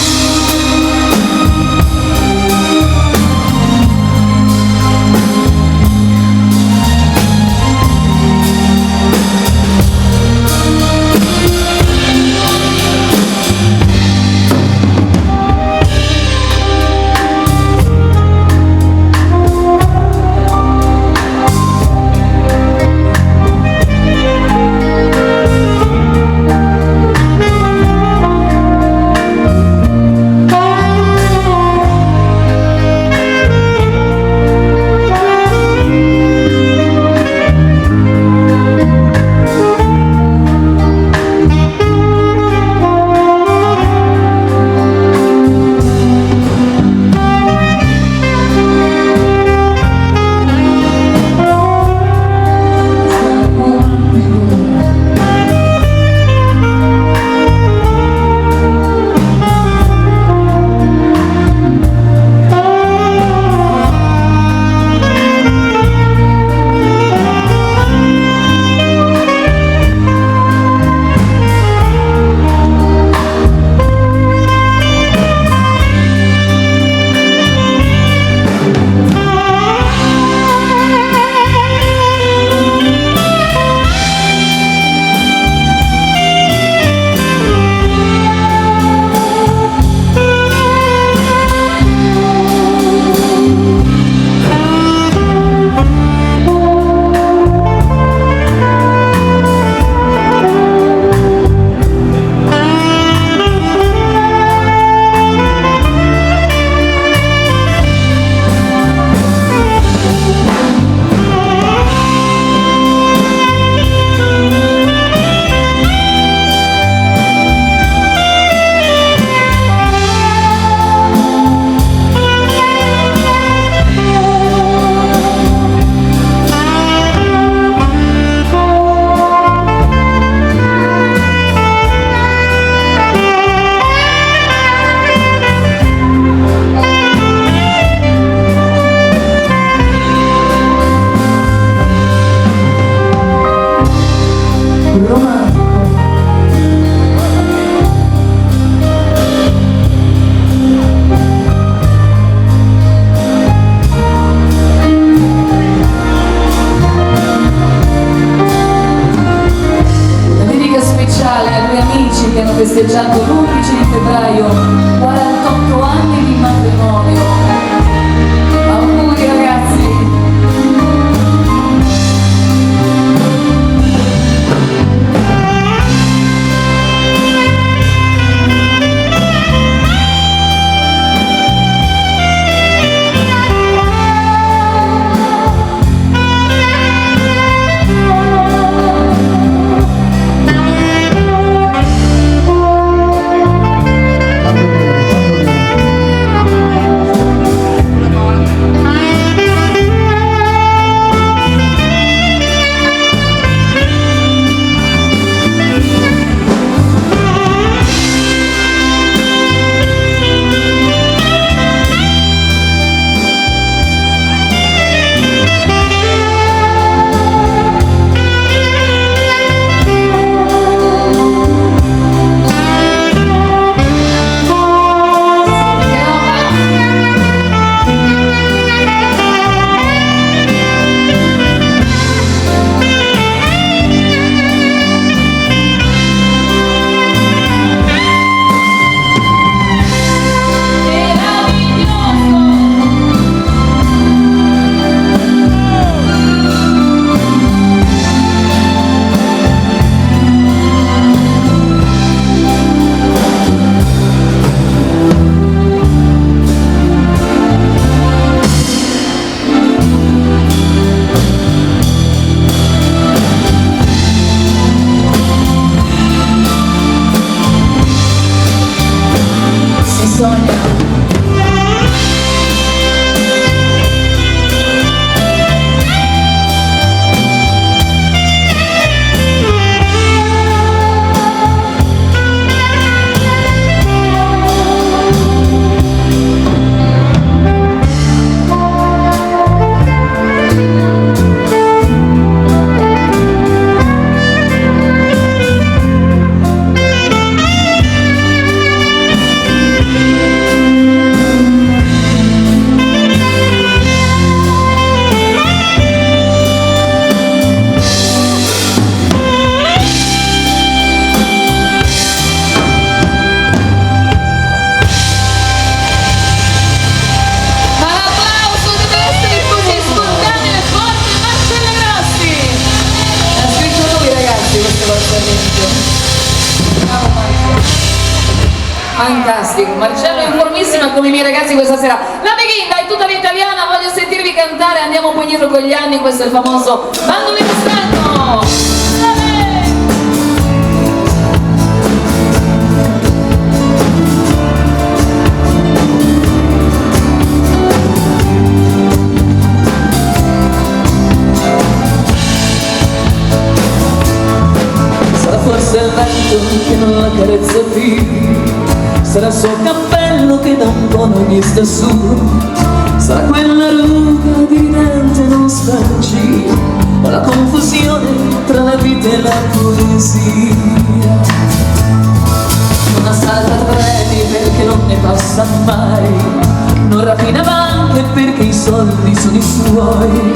festeggiando l'11 di febbraio 48 anni di matrimonio. Auguri ragazzi! Fantastico, Marcello è informissima come i miei ragazzi questa sera. La Beghinda è tutta l'italiana, voglio sentirvi cantare, andiamo poi dietro con gli anni, questo è il famoso Bandolino Strano. Sarà forse il vento che non la carezza più, sarà il suo cappello che da un po' non gli sta su, sarà quella ruga diridente nostalgia, o la confusione tra la vita e la poesia. Non assalta treni perché non ne passa mai, non rapina banche perché i soldi sono i suoi,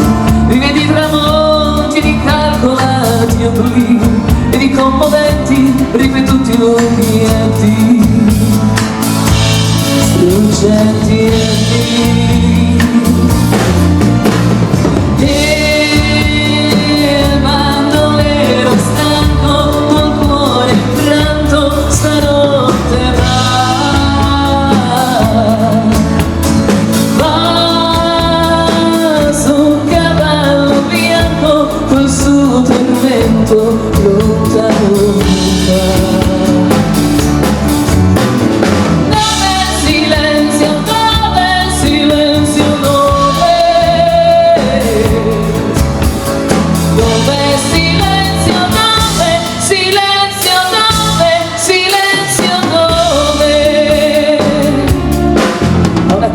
vive di tramonti, di calcolati oblii e di commoventi ripetuti obiettivi. Struggenti e il bandolero stanco col cuore in pranto stanotte va su un cavallo bianco col suo tormento lontano va.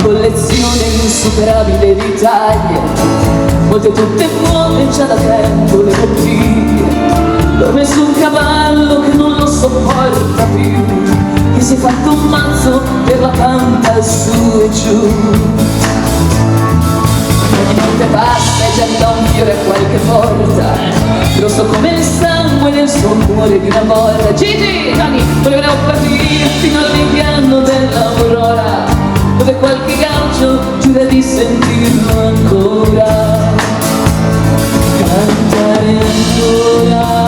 Collezione insuperabile di taglie, molte tutte vuote già da tempo le bottiglie. L'ho messo un cavallo che non lo sopporta più, che si è fatto un mazzo per la pampa su e giù. Ogni notte passa e getta un fiore a qualche porta, grosso come il sangue nel suo cuore di una volta. Gigi, Gianni, volevo partire fino all'inganno dell'aurora, dove qualche gaucho giura di sentirlo ancora cantare ancora.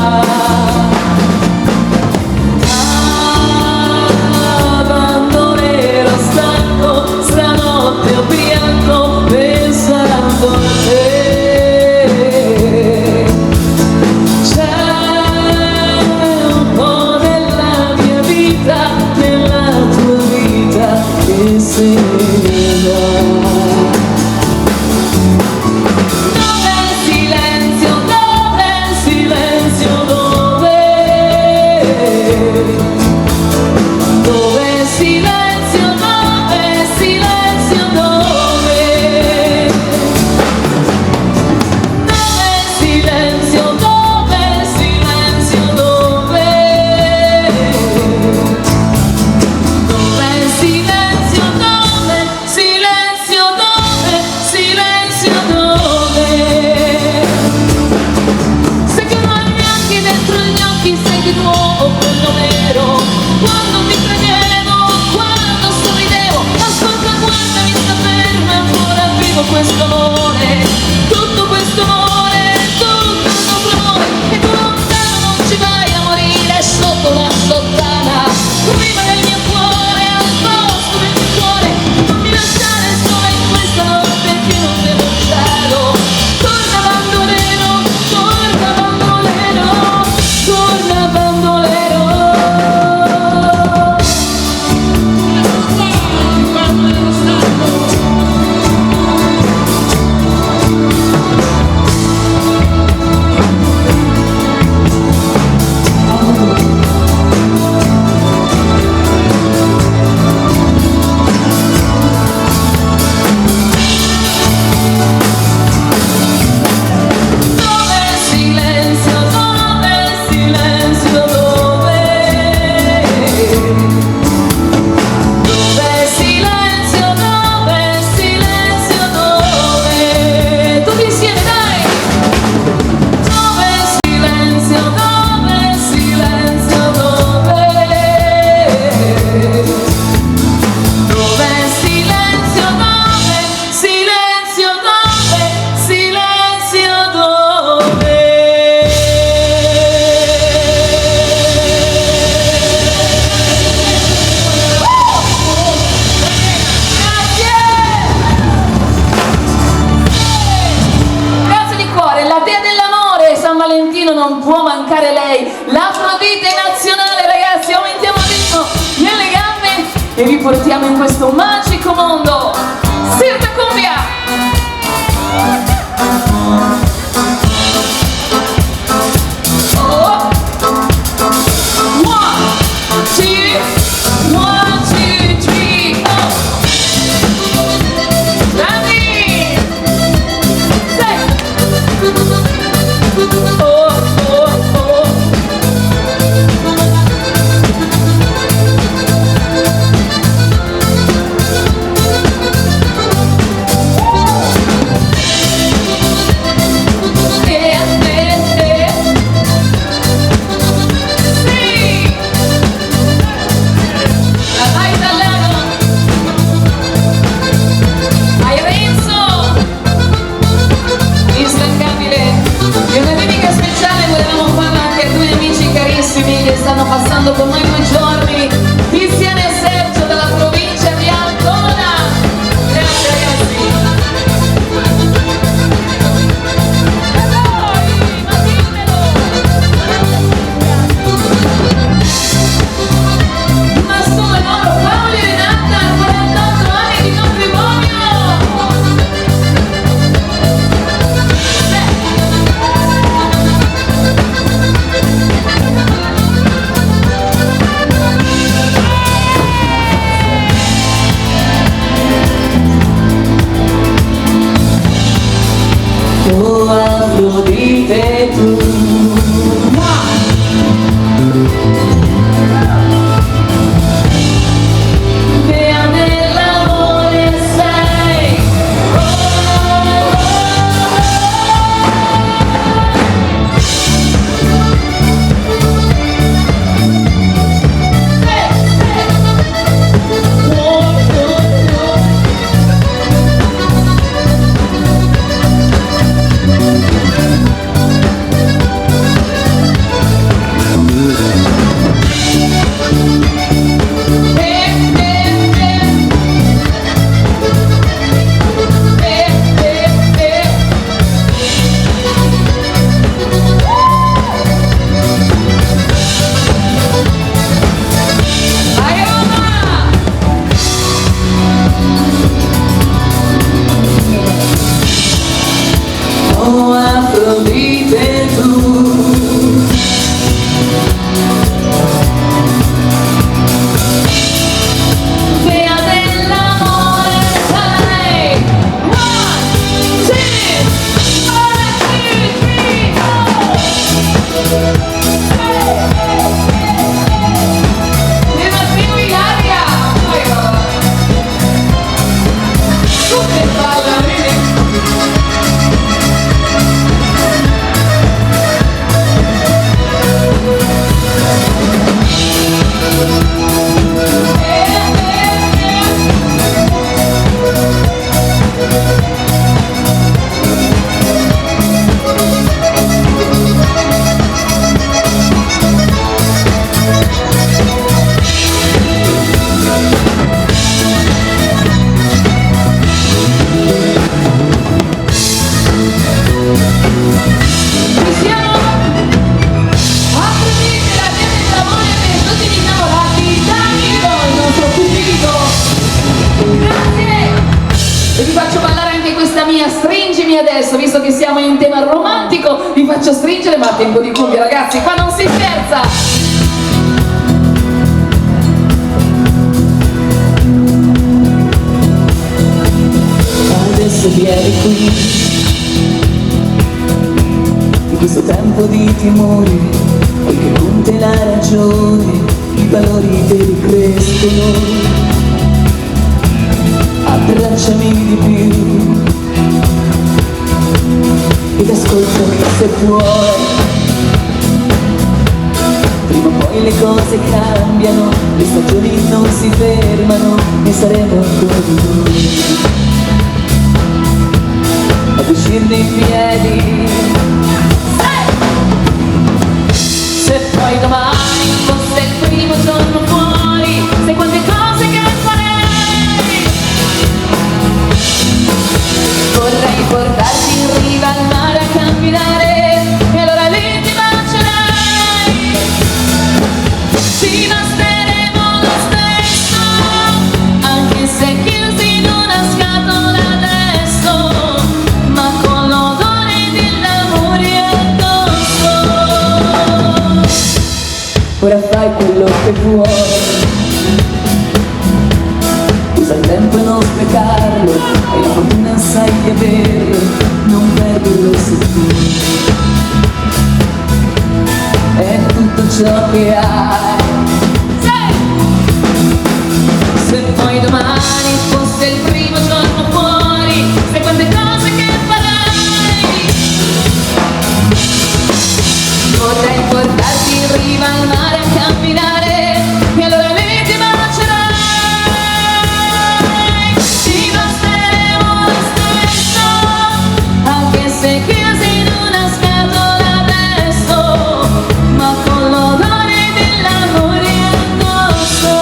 Bandolero stanco, stanotte ubriaco pensando a te. Questo amore, tutto questo amore, tutto il nostro amore, e tu lontano non ci vai a morire sotto la sottana, prima del mio cuore, al posto del mio cuore, non mi lasciare sola in questa notte che non devo cielo. Torna bandolero, torna bandolero, torna bandolero. Non può mancare lei, l'Afrodite nazionale, ragazzi. Aumentiamo il ritmo nelle gambe e vi portiamo in questo magico mondo. Sirta cumbia. Oh. 1, 2, 3, oh. Dani. 6. Stanno passando con noi 2 giorni, Tiziana e Sergio dalla provincia di Ancona. Grazie ragazzi. Ma dimmelo. Ma sono loro, Paolo e Renata, 48 anni di matrimonio. visto che siamo in tema romantico, vi faccio stringere, ma a tempo di cumbia, ragazzi, qua non si scherza! Adesso vieni qui, in questo tempo di timori, perché con te la ragione, i valori te ricrescono. Abbracciami di più ed ascoltami se puoi. Prima o poi le cose cambiano, le stagioni non si fermano e saremo ancora noi ad uscirne in piedi. Se poi domani fosse il primo giorno fuori, sai quante cose che farei. Vorrei portarti in riva al mare a camminare e allora lì ti bacerai. Ci basteremo lo stesso, anche se chiusi in una scatola adesso, ma con l'odore dell'amore addosso. Ora fai quello che vuoi, usa il tempo e non sprecarlo, e la fortuna sai di averlo, non perderlo se tu è tutto ciò che hai. Se poi domani fosse il primo giorno fuori, sai quante cose che farai. Vorrei portarti in riva al mare a camminare e allora lì ti bacerai. Ci basteremo lo stesso, anche se chiusi in una scatola adesso, ma con l'odore dell'amore addosso.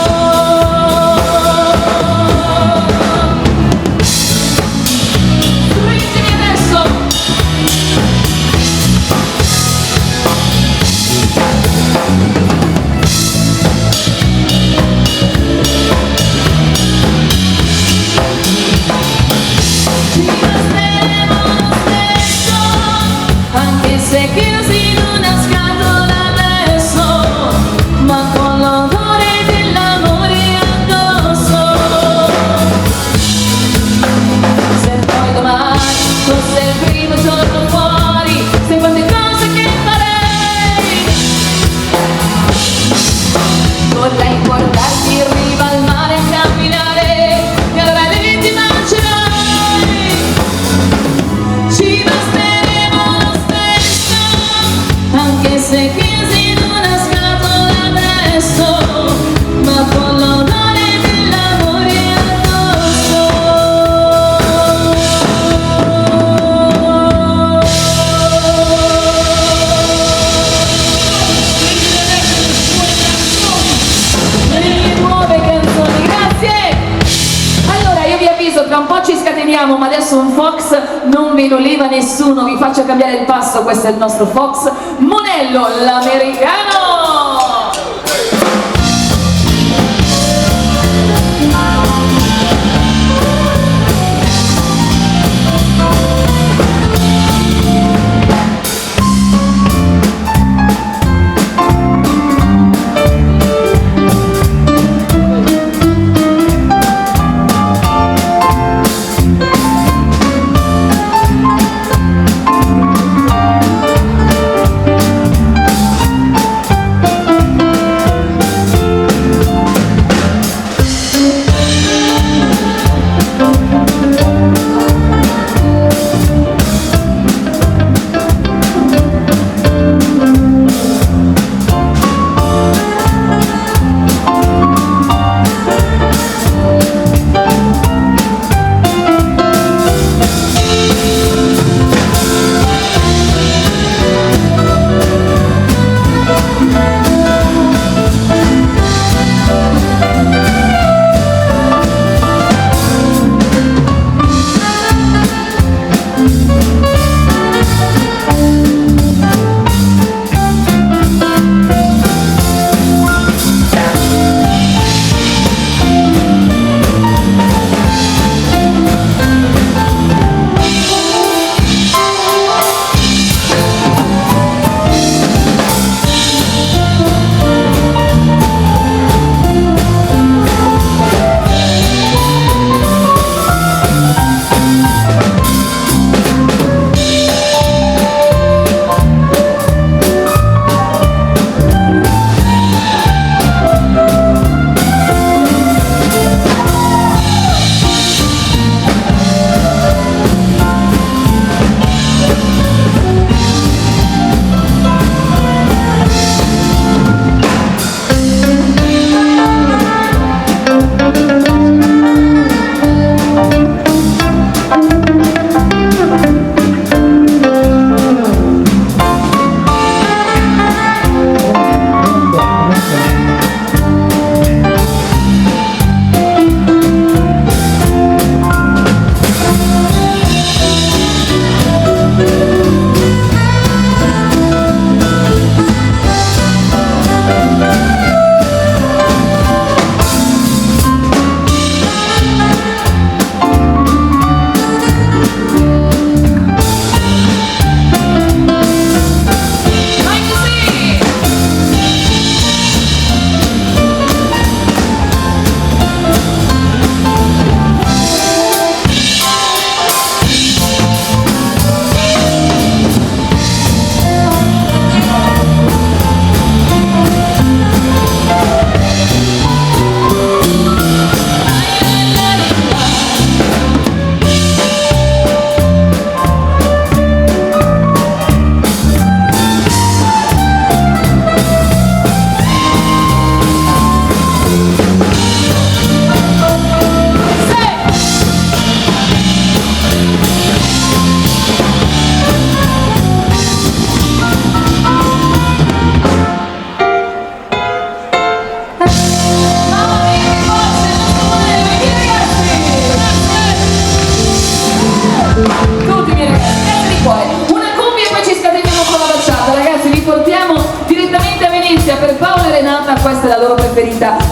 Stringimi adesso. Ci basteremo lo stesso, anche se chiusi in una scatola adesso, ma con l'odore dell'amore addosso. Se poi domani fosse il primo giorno fuori, sai quante cose che farei. Vorrei portarti in riva al mare a camminare e allora lì ti bacerai. Ci basteremo lo stesso, anche se chiusi in una scatola adesso, ma con l'odore dell'amore addosso. Le nuove canzoni, grazie! Allora io vi avviso, tra un po' ci scateniamo, ma adesso un Fox non ve lo leva nessuno, vi faccio cambiare il passo, questo è il nostro Fox Monello, l'americano!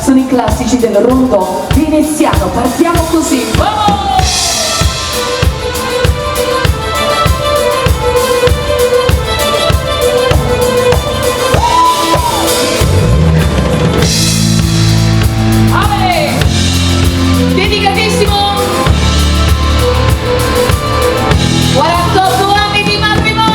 sono i classici del rondò veneziano. Partiamo così, vamos! Dedicatissimo 48 anni di matrimonio.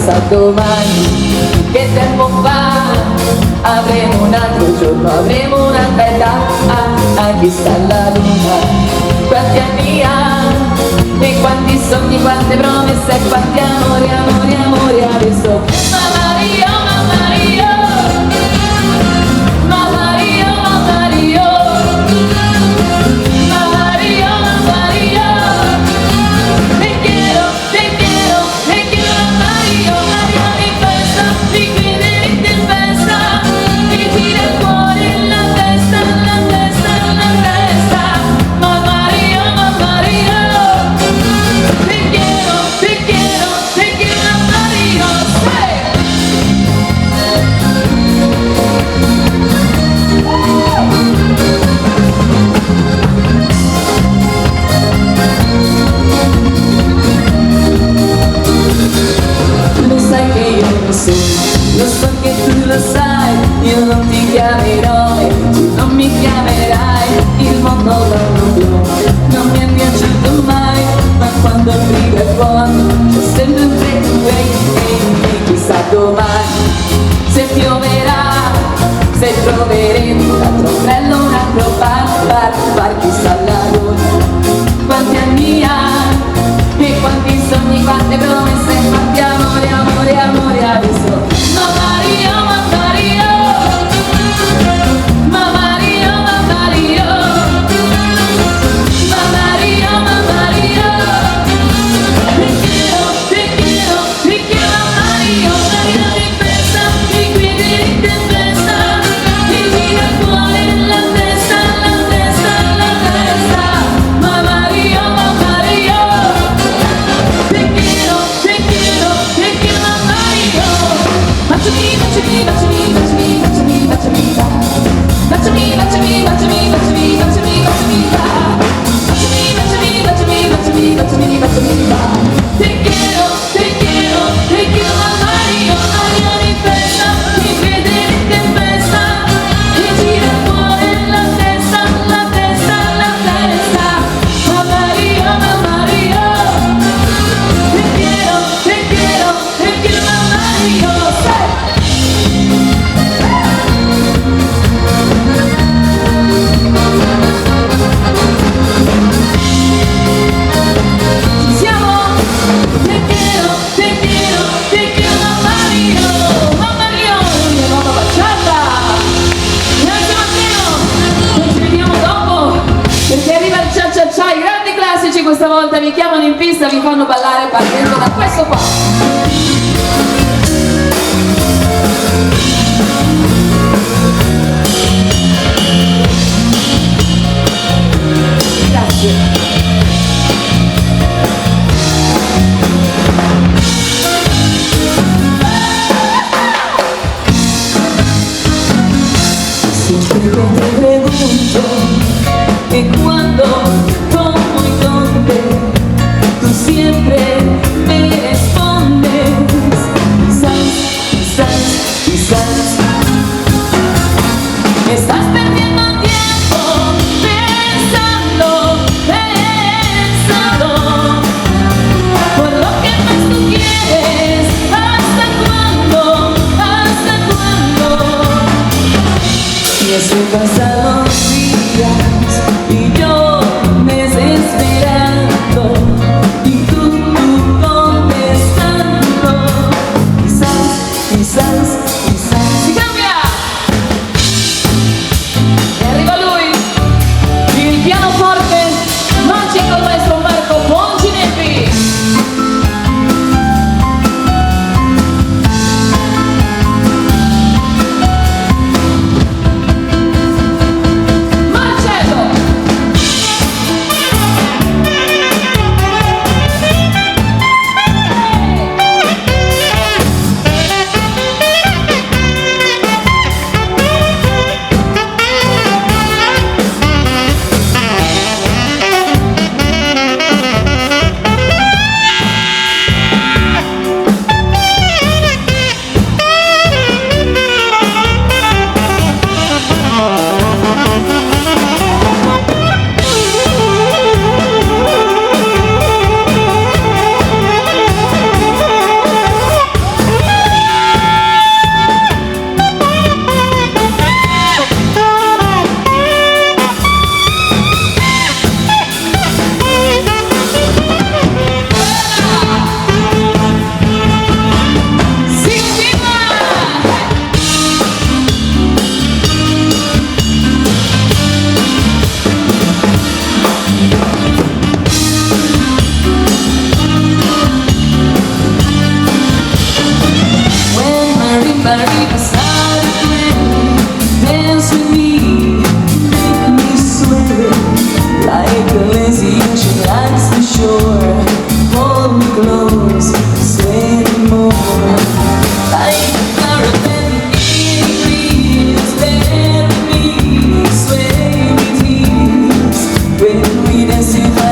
chissà domani che tempo fa, avremo un altro giorno, avremo un'altra età, chissà la luna quanti anni ha, e quanti sogni, quante promesse, quanti amori, amori, amori adesso. Mamma Rio, mamma Rio, mamma Rio, mamma Rio, mamma Rio, mamma Rio, te quiero mamma Rio, Mario in festa, mi chiederete in festa, mi gira il cuore la testa, la testa, la testa. Mamma Rio, mamma Rio, te quiero mamma Rio, sei. Lo sai che io lo so che tu lo sai, io non ti chiamerò e tu non mi chiamerai, il mondo l'anno blu non mi è piaciuto mai, ma quando arriva è buono c'è sempre un breakaway, e chissà domani se pioverà, se troveremo un altro ombrello, un altro bar, chissà la luna quanti anni ha, e quanti sogni, quante promesse, quanti amori, amori, amori adesso. Mamma Rio, mamma Rio, mamma Rio, mamma Rio, mamma Rio, mamma Rio, te quiero mamma Rio, Mario in festa, mi chiederete in festa, mi gira il cuore la testa, la testa, la testa. Mamma Rio, mamma Rio, te quiero mamma Rio. Baciami, baciami, baciami, baciami, baciami, baciami, baciami, baciami, baciami, baciami, baciami, baciami, baciami, baciami, baciami, baciami, baciami, te quiero mamma Rio, Mario in festa, mi chiederete in festa, mi gira il cuore la testa, la testa, la testa. Mamma Rio, mamma Rio, te quiero mamma Rio, sei. Ci siamo? Te quiero mamma Rio, mamma Rio, mia mamma baciata. Grazie Matteo, noi ci vediamo dopo, perché arriva il cia cia cia, i grandi classici questa volta mi chiamano in pista, mi fanno ballare partendo da questo qua. Grazie. Siempre que te pregunto que cuando, cómo y dónde, tú siempre me respondes quizás, quizás, quizás. Estás perdiendo tiempo pensando en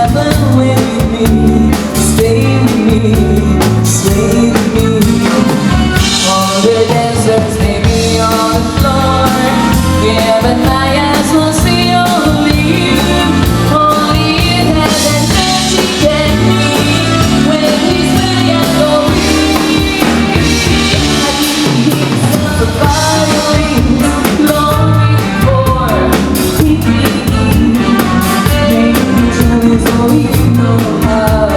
happen with me. Stay with me, stay with me. All the dancers may be on the floor, yeah, but my eyes will see only you. Only you have that magic technique. When we sway and go weak, I can hear the sounds of violins long before we begin. Maybe tell me so you know how.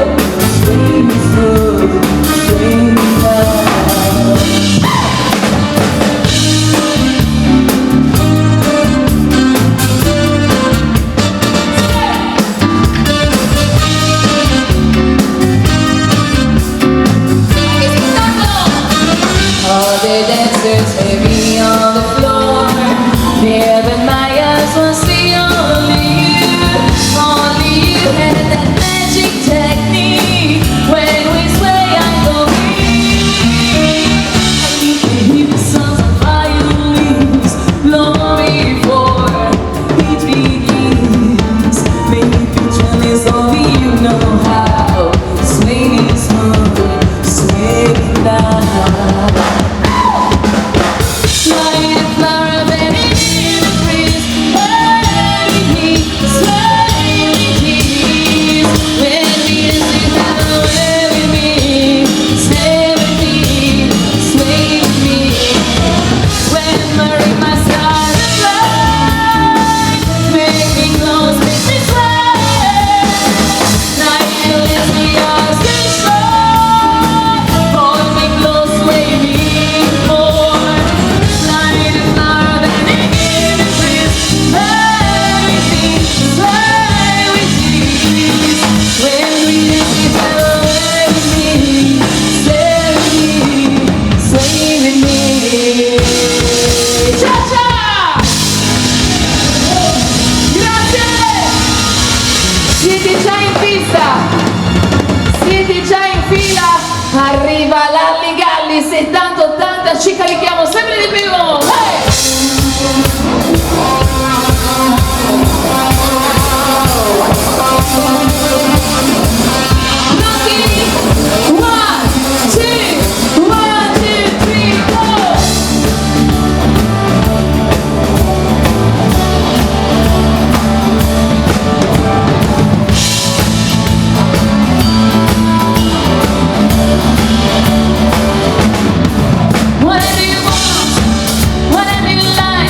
Sway me slow, sway me now. All the dancers may be on the floor, yeah, but my eyes will see only you. Only you have that magic technique. When we sway, I go weak. I need to hear the sounds of violins long before it begins. Maybe tell me so you know how. Sway me smooth, sway me down. Light a flower bending in the breeze. Hurry me, sway me, please. When we dance, you have a way with me. Stay with me, sway with me. When we're in my starlight, make me close, make me sway. Night and lift me up, stay strong. Hold me close, sway me more. Light a flower bending in the breeze. Everything sway with ease. When we dance, you have a way with me. Stay with me, sway with me. Cha-cha! Grazie! Siete già in pista? Siete già in fila? Arriva l'Alli Galli 70-80, ci carichiamo sempre di più! Hey! Pronti? 1, 2, 1, 2, 3, go! Whatever you want, whatever you like,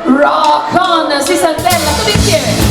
Rock on, si saltella, tutti insieme.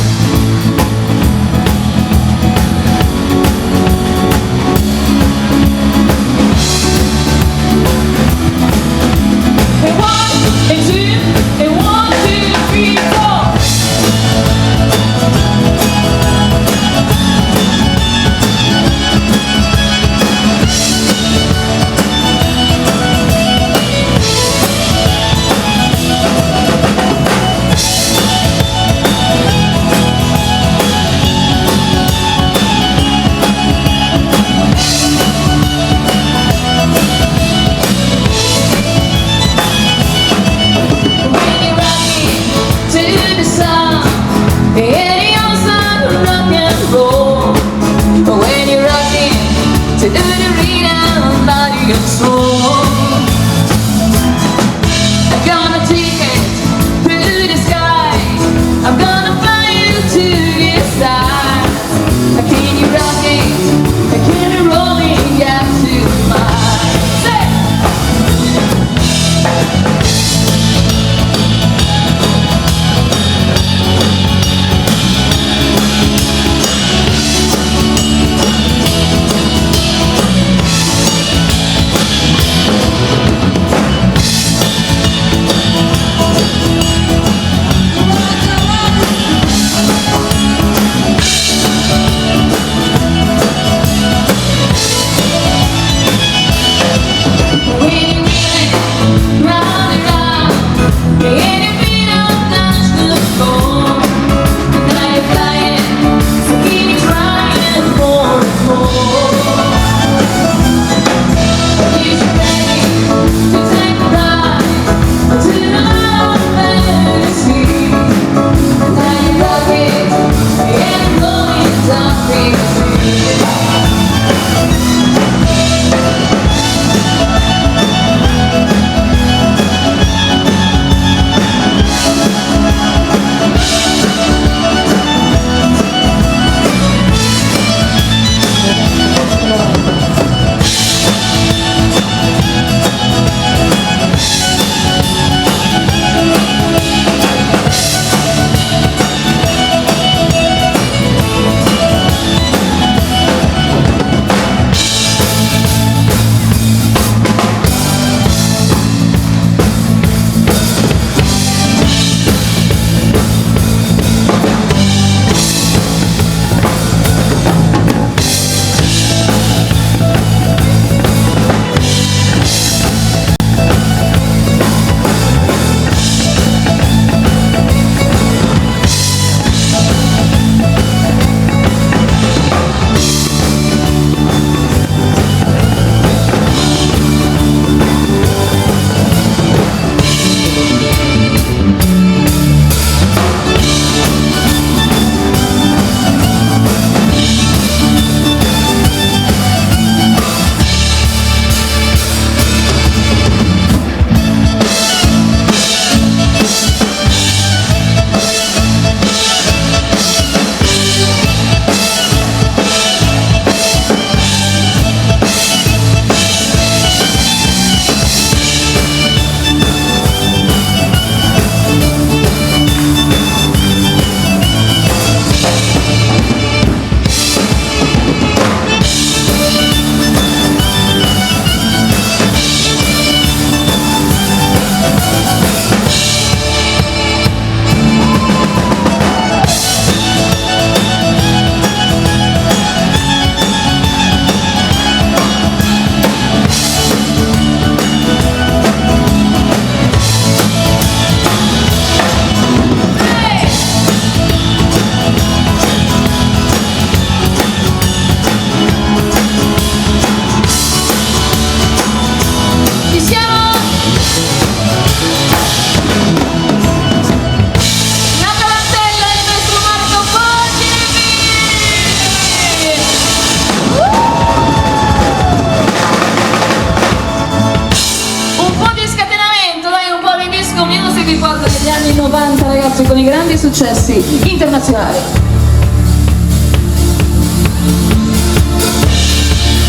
anni 90, ragazzi, con i grandi successi internazionali.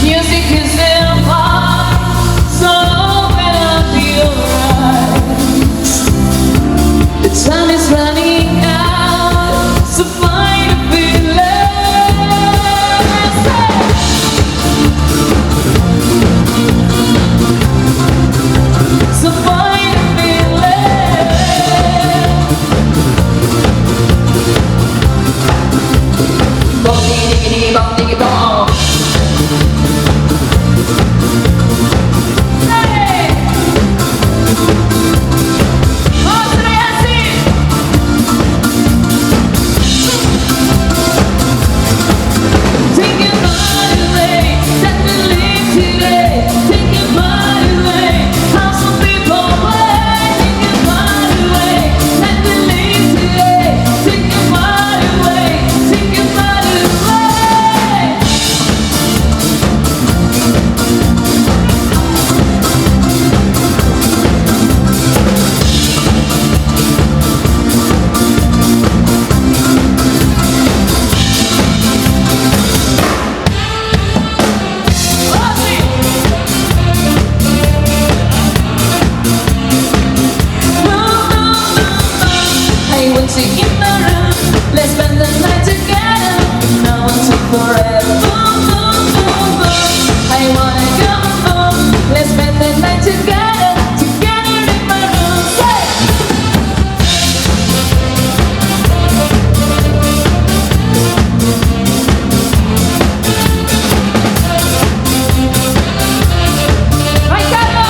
Music is in so open up your eyes. It's you in my room. Let's spend the night together. No one took forever. Boom, boom, boom, boom. I wanna go boom. Let's spend the night together. Together in my room. Say. Vai, Carlo!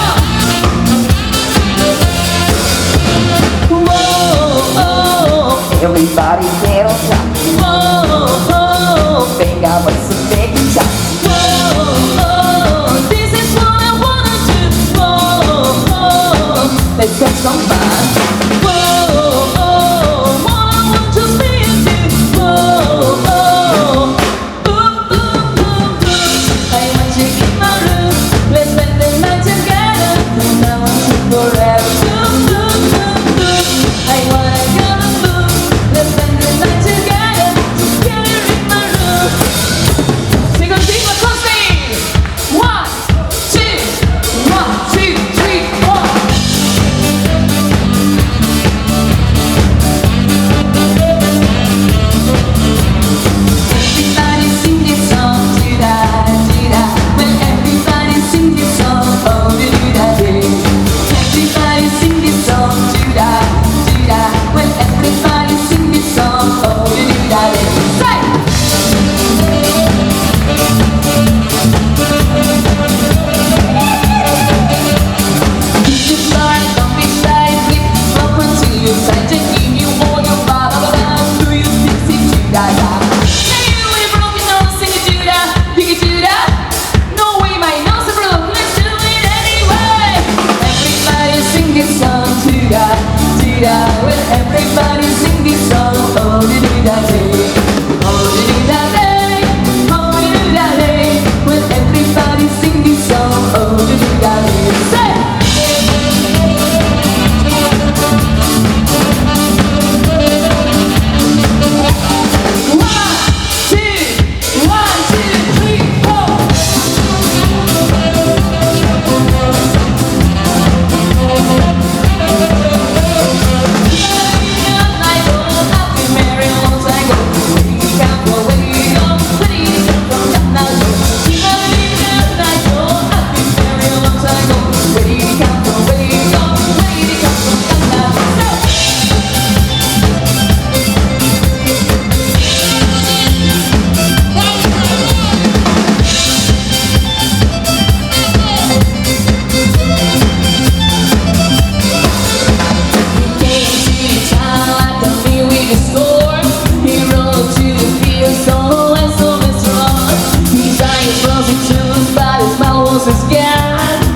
Whoa, oh, Everybody get on top. whoa, oh, Think I was a big top. whoa, oh, this is what I wanna do. Whoa, oh, let's have some fun. Whoa, oh, what I want to be is you. Whoa, oh, boom, boom, boom, boom. I want you in my room. Let's spend the night together. I want you forever. Boom, boom, boom, boom. I wanna go boom. Let's spend the night together. Together in my room. Sing on, sing on, sing. 1, 2, 1, 2, 3, 4. Everybody sing this song, do-da, do-da. Well, everybody sing this song, oh, do-da, do. Everybody sing this song, do-da, do-da. Well, everybody sing this song, oh, do-da, do. Say! Keep your fly, don't be shy, flip, flop until you find to give you all your ba-ba-ba-ba. Do you sexy do-da-da? Hey, you ain't broke, you know, sing it do-da, pick it do-da. No way, my nose is broke, let's do it anyway. Everybody sing this song, do-da, do-da. Well, everybody sing this song, oh, do-da-da-day. Oh, do-da-da-day, oh, do-da-da-day. Well, everybody sing this song, oh, do-da-da-day. Say! One, two, 3, 4.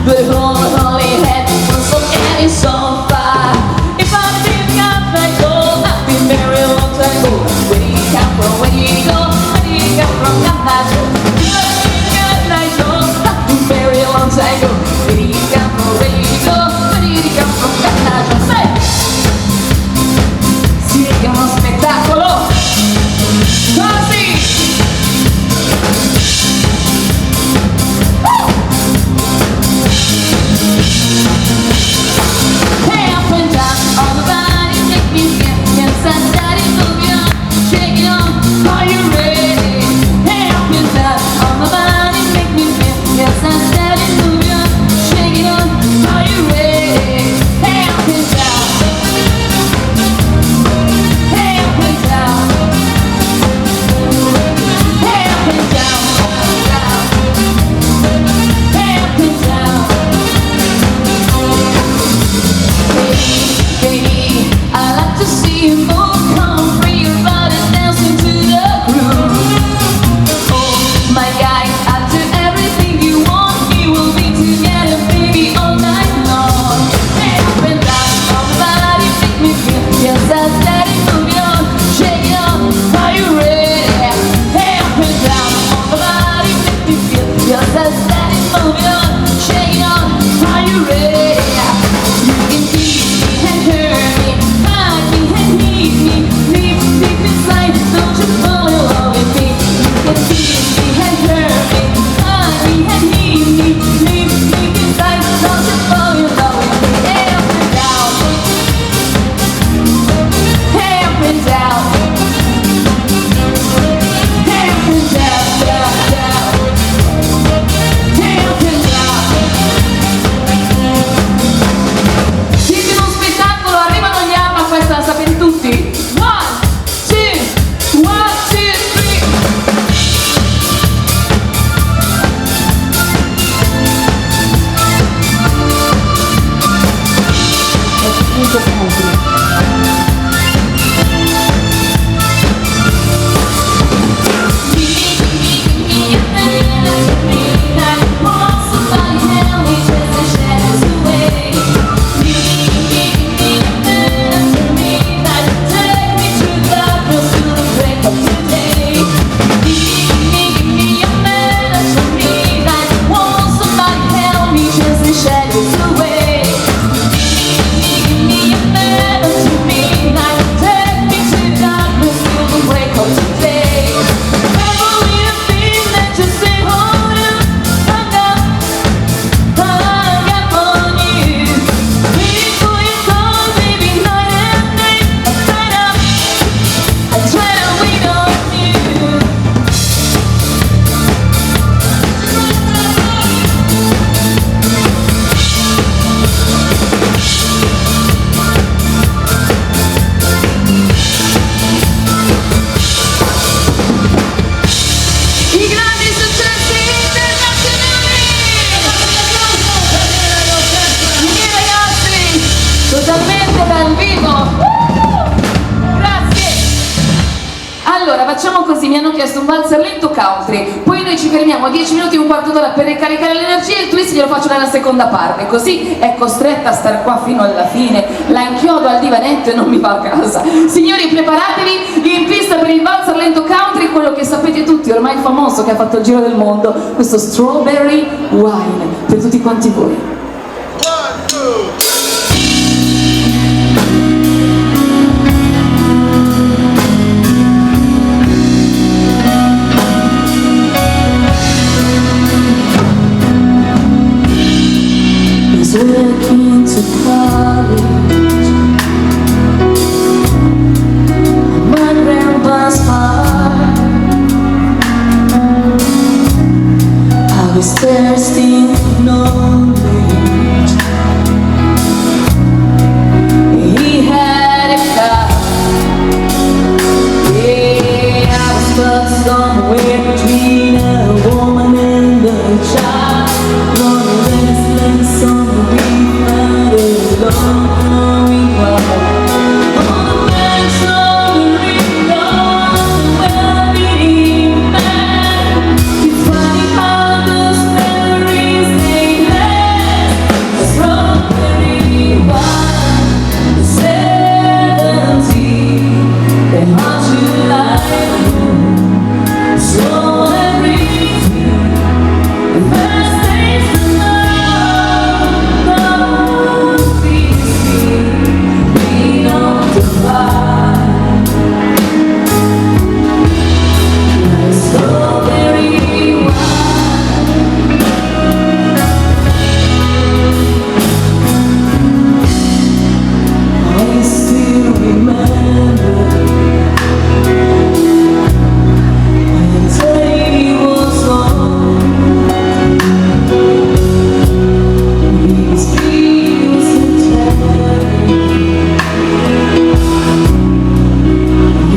But all he had was some candy so far. If I didn't got like gold, I'd be married a long time ago. Where did he come from? Where did he go? Where did he come from? I'm not sure. If I didn't got like gold, I'd be married a long time ago. Where did he come from? Where did he go? Where did he come from? I'm not sure. Say! Sì, è uno spettacolo! Così! Hey, up and down, all the body make me feel. Yes, I started moving on, shake it on. Are you ready? Hey, up and down, all the body make me feel. Yes, I started moving on, shake it on. Are you ready? Hey, up and down. Hey, up and down. Hey, up and down, up and down. Hey, up and down. Baby, I like to see you move, come free your body dancing to the groove. Oh my guy, I'll do everything you want. We will be together, baby, all night long. Hey, up and down, all the body make me feel. Yes, I said it, move it on, shake it on. Are you ready? Hey, up and down, all the body make me feel. Yes, I said it, move it on, shake it on. Are you ready? You can tease me and hurt me, hide me and need me, leave deep inside. Don't you fall in love with me? You can tease me and hurt me, hide me and need me, leave deep inside. Don't you fall in love with me? Hey, up and down. Hey, up facciamo così, mi hanno chiesto un valzer lento country, poi noi ci fermiamo 10 minuti, un quarto d'ora per ricaricare l'energia e il twist glielo faccio nella seconda parte, così è costretta a stare qua fino alla fine, la inchiodo al divanetto e non mi va a casa. Signori, preparatevi in pista per il valzer lento country, quello che sapete tutti, ormai famoso, che ha fatto il giro del mondo, questo Strawberry Wine, per tutti quanti voi. 1, 2. Working to college, my grandpa's farm. I was thirsty for knowledge. He had a car. Yeah, I was stuck somewhere between a woman and a child. Running restless on the reef and alone we walk. On the banks of the river, where beneath man, it's funny how those memories they last. A strawberry wine, the 70s, they haunt you like so everything. The first taste of love, love is sweet, we don't divide. Like strawberry wine. I still remember when the day was on. These dreams and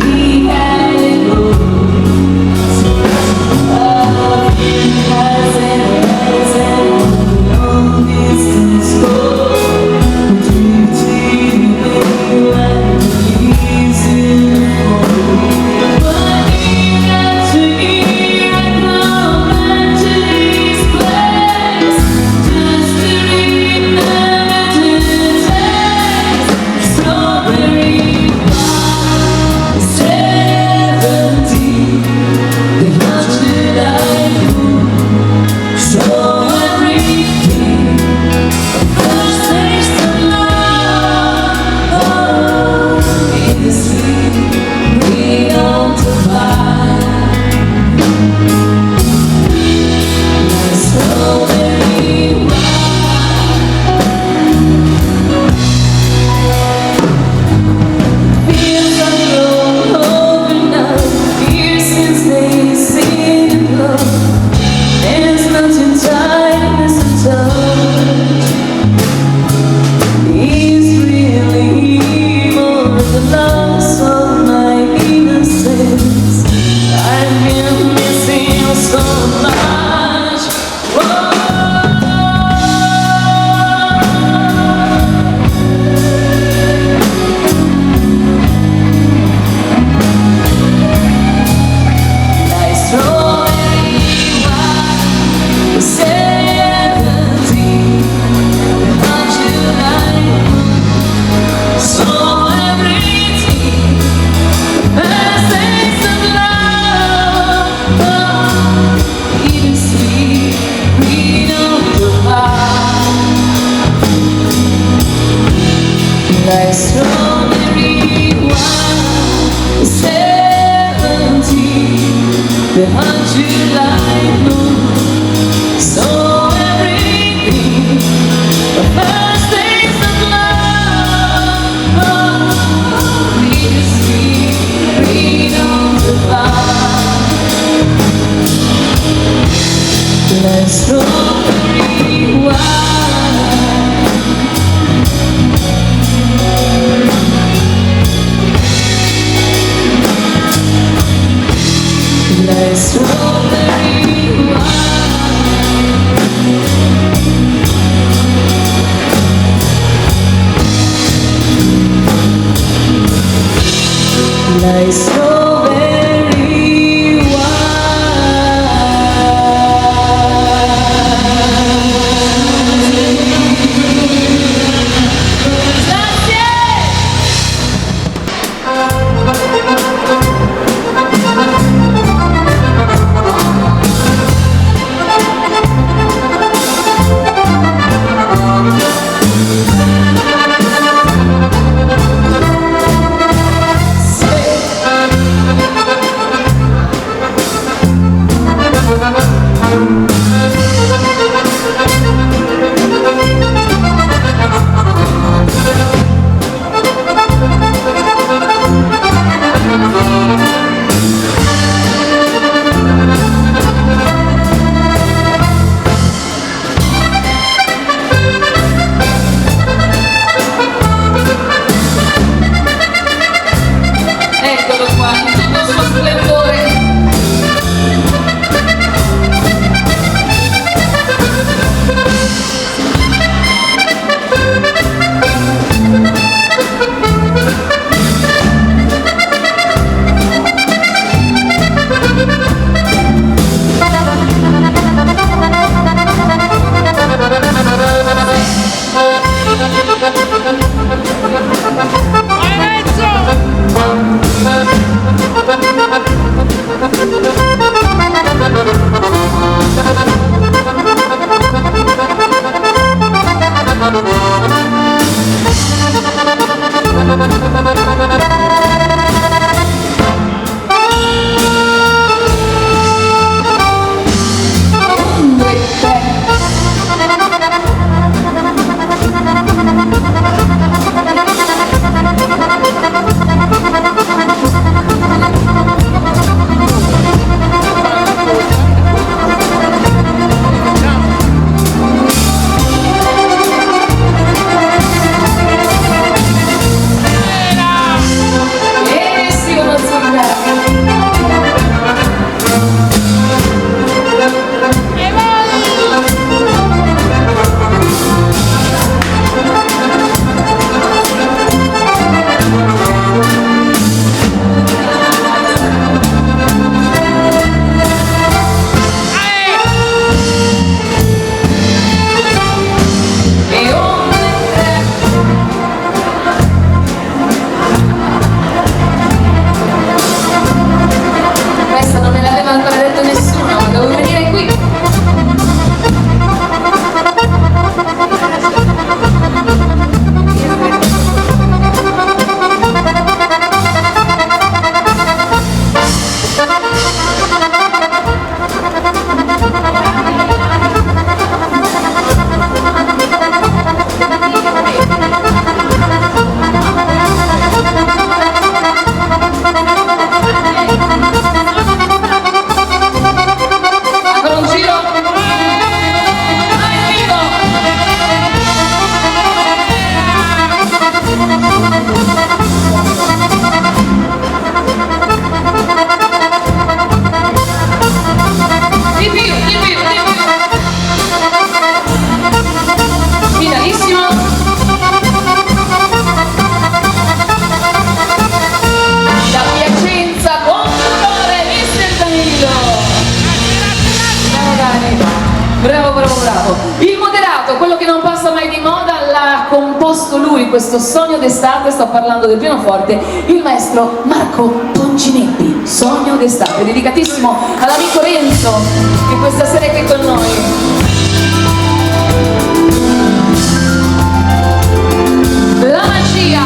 we had it all. As and long distance goes, duty will and easy for. But year after year I come back to this place, just to remember the taste. Strawberry wine, 70, they haunt you like so everything. The first taste of love, oh, is sweet, we don't divide. Like strawberry wine. Feels like overnight, years since they seen in love. There's nothing timeless to touch. He's really more the loss of my innocence. I've been missing you so much. Whoa. Like strawberry wine, 70, they haunt you like so everything. First taste of love, oh, it is sweet, we don't divide. Like strawberry wine, 70, they haunt you like moon. So everything, the first taste of love, oh, it is sweet, we don't divide. Like strawberry wine. Like strawberry wine. Like strawberry questo sogno d'estate, sto parlando del pianoforte, il maestro Marco Poncinelli. Sogno d'estate, dedicatissimo all'amico Renzo che questa sera è qui con noi. La magia!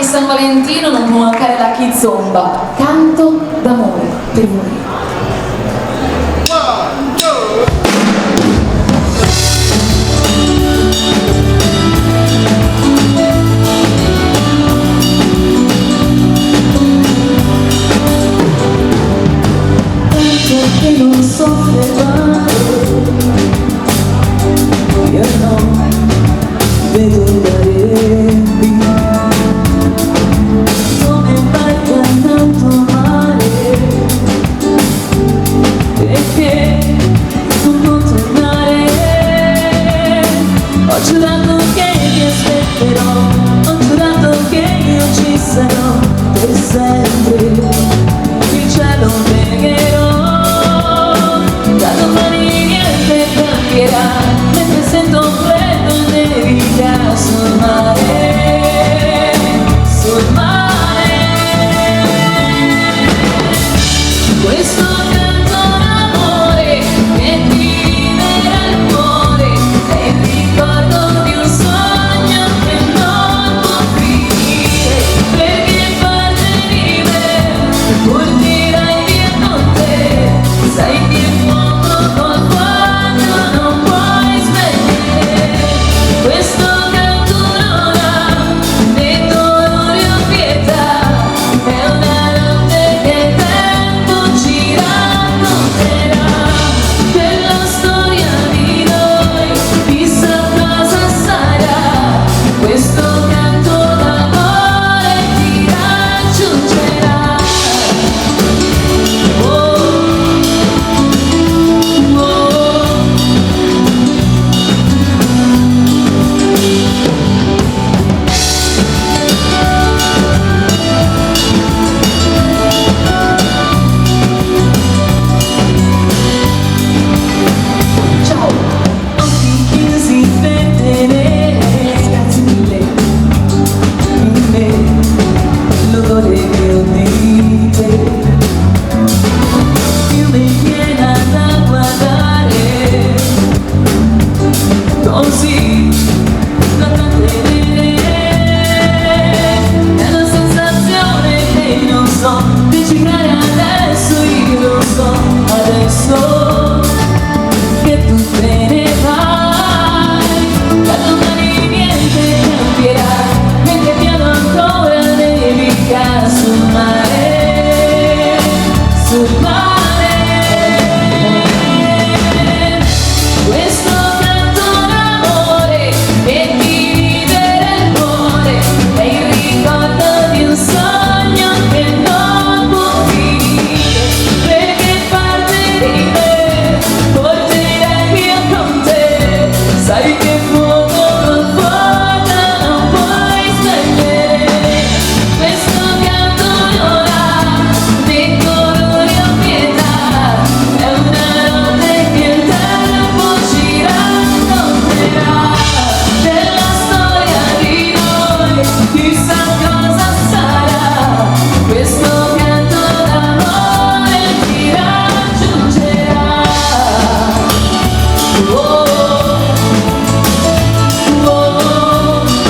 San Valentino non può mancare la kizomba, canto d'amore per voi. Che non so fermare, io no, vedo andare qui, come vai tanto male, perché non può tornare, ho giurato che ti aspetterò, ho giurato che io ci sarò per sempre, il cielo pregherò.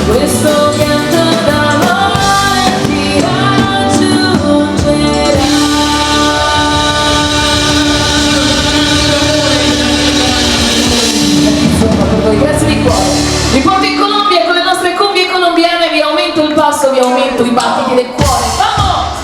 Questo canto d'amore ti raggiungerà. Insomma, per voi, grazie di cuore. Vi porto in Colombia con le nostre cumbie colombiane, vi aumento il passo, vi aumento i battiti del cuore. Vamos!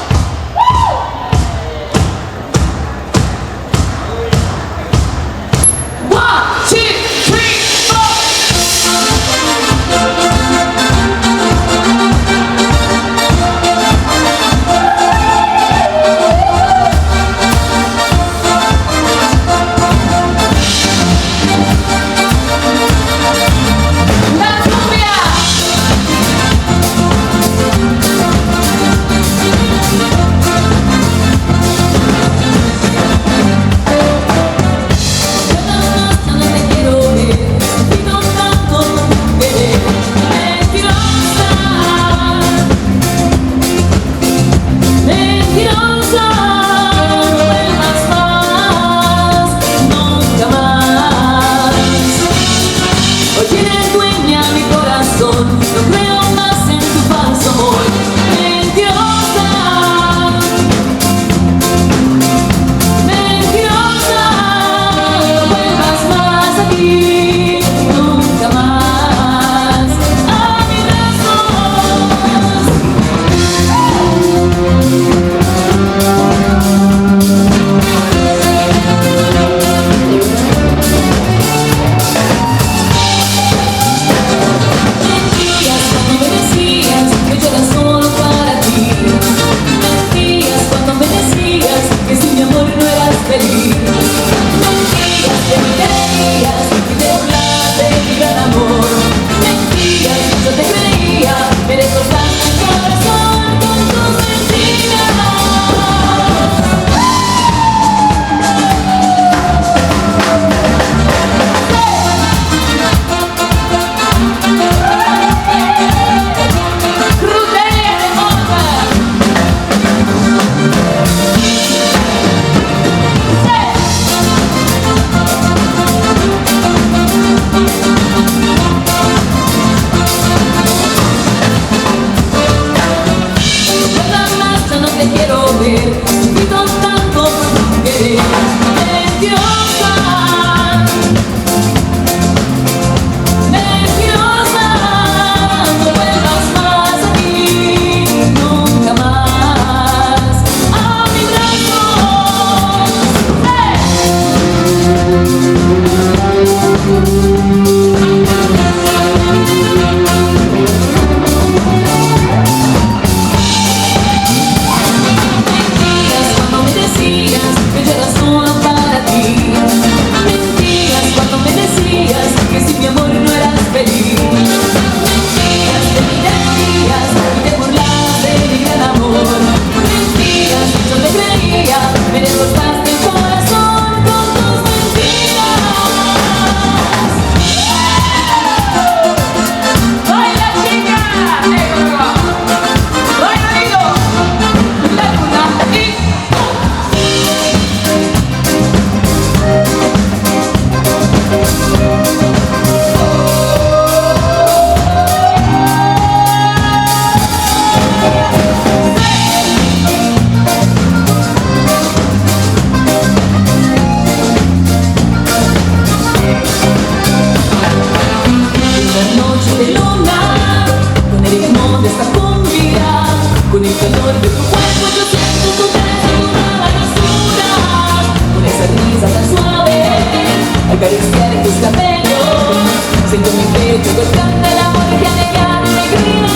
acariciar tus cabellos. Siento mi pecho golpeando el amor que alegar me grita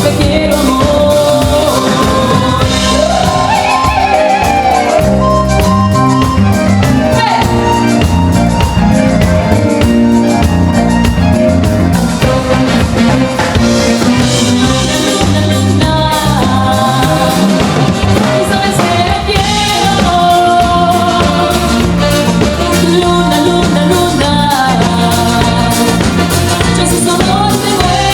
te quiero amor. Luna, luna, luna, yo si su amor te muero.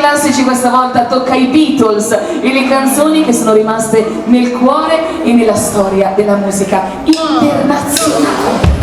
classici, questa volta tocca ai Beatles e le canzoni che sono rimaste nel cuore e nella storia della musica internazionale.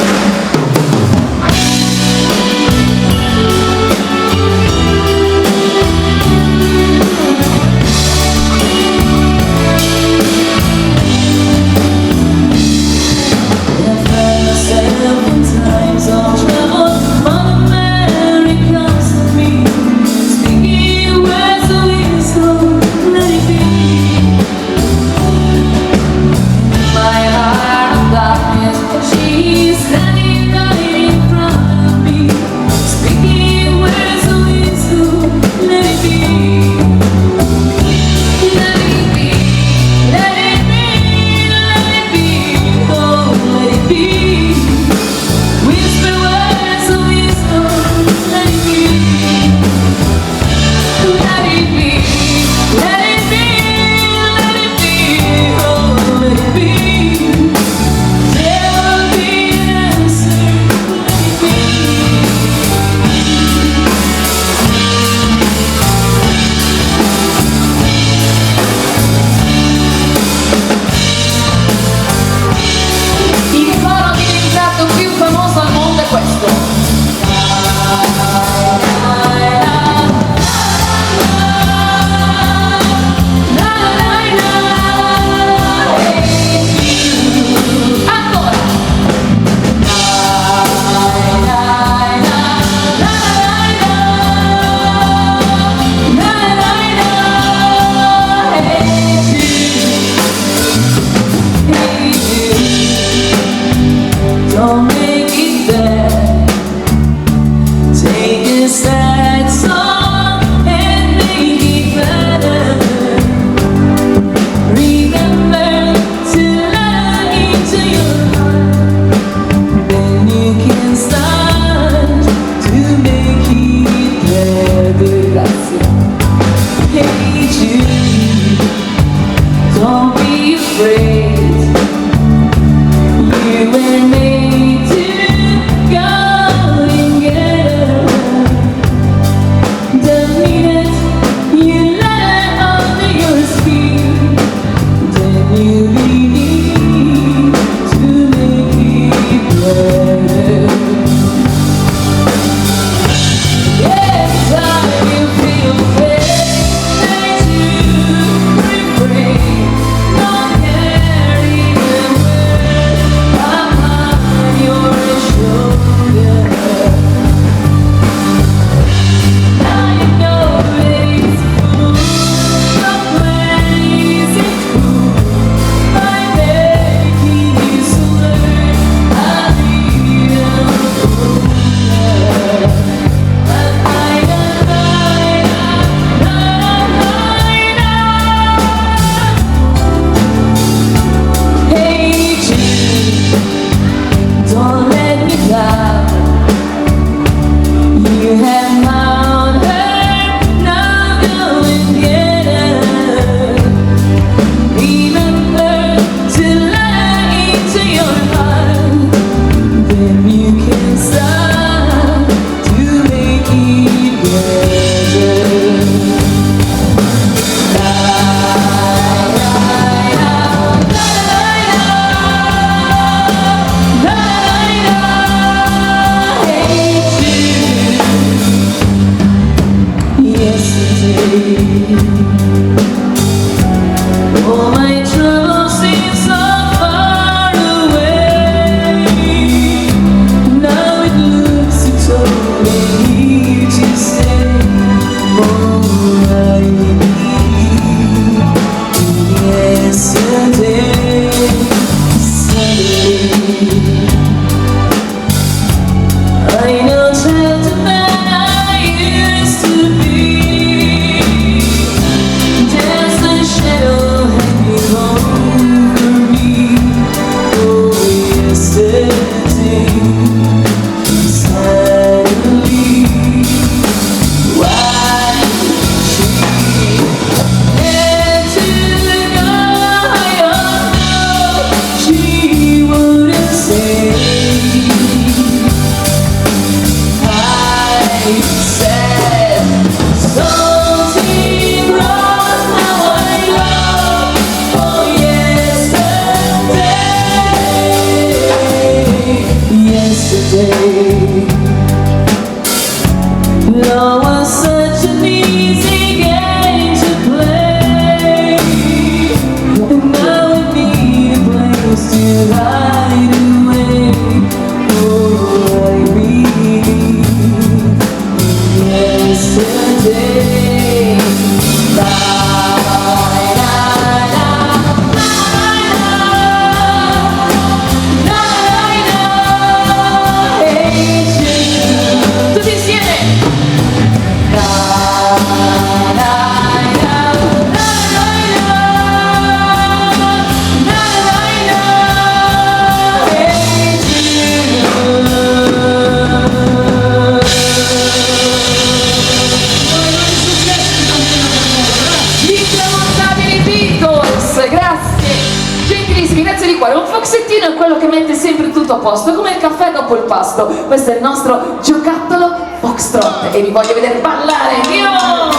mixettino è quello che mette sempre tutto a posto, come il caffè dopo il pasto. Questo è il nostro giocattolo Foxtrot e vi voglio vedere ballare. Io!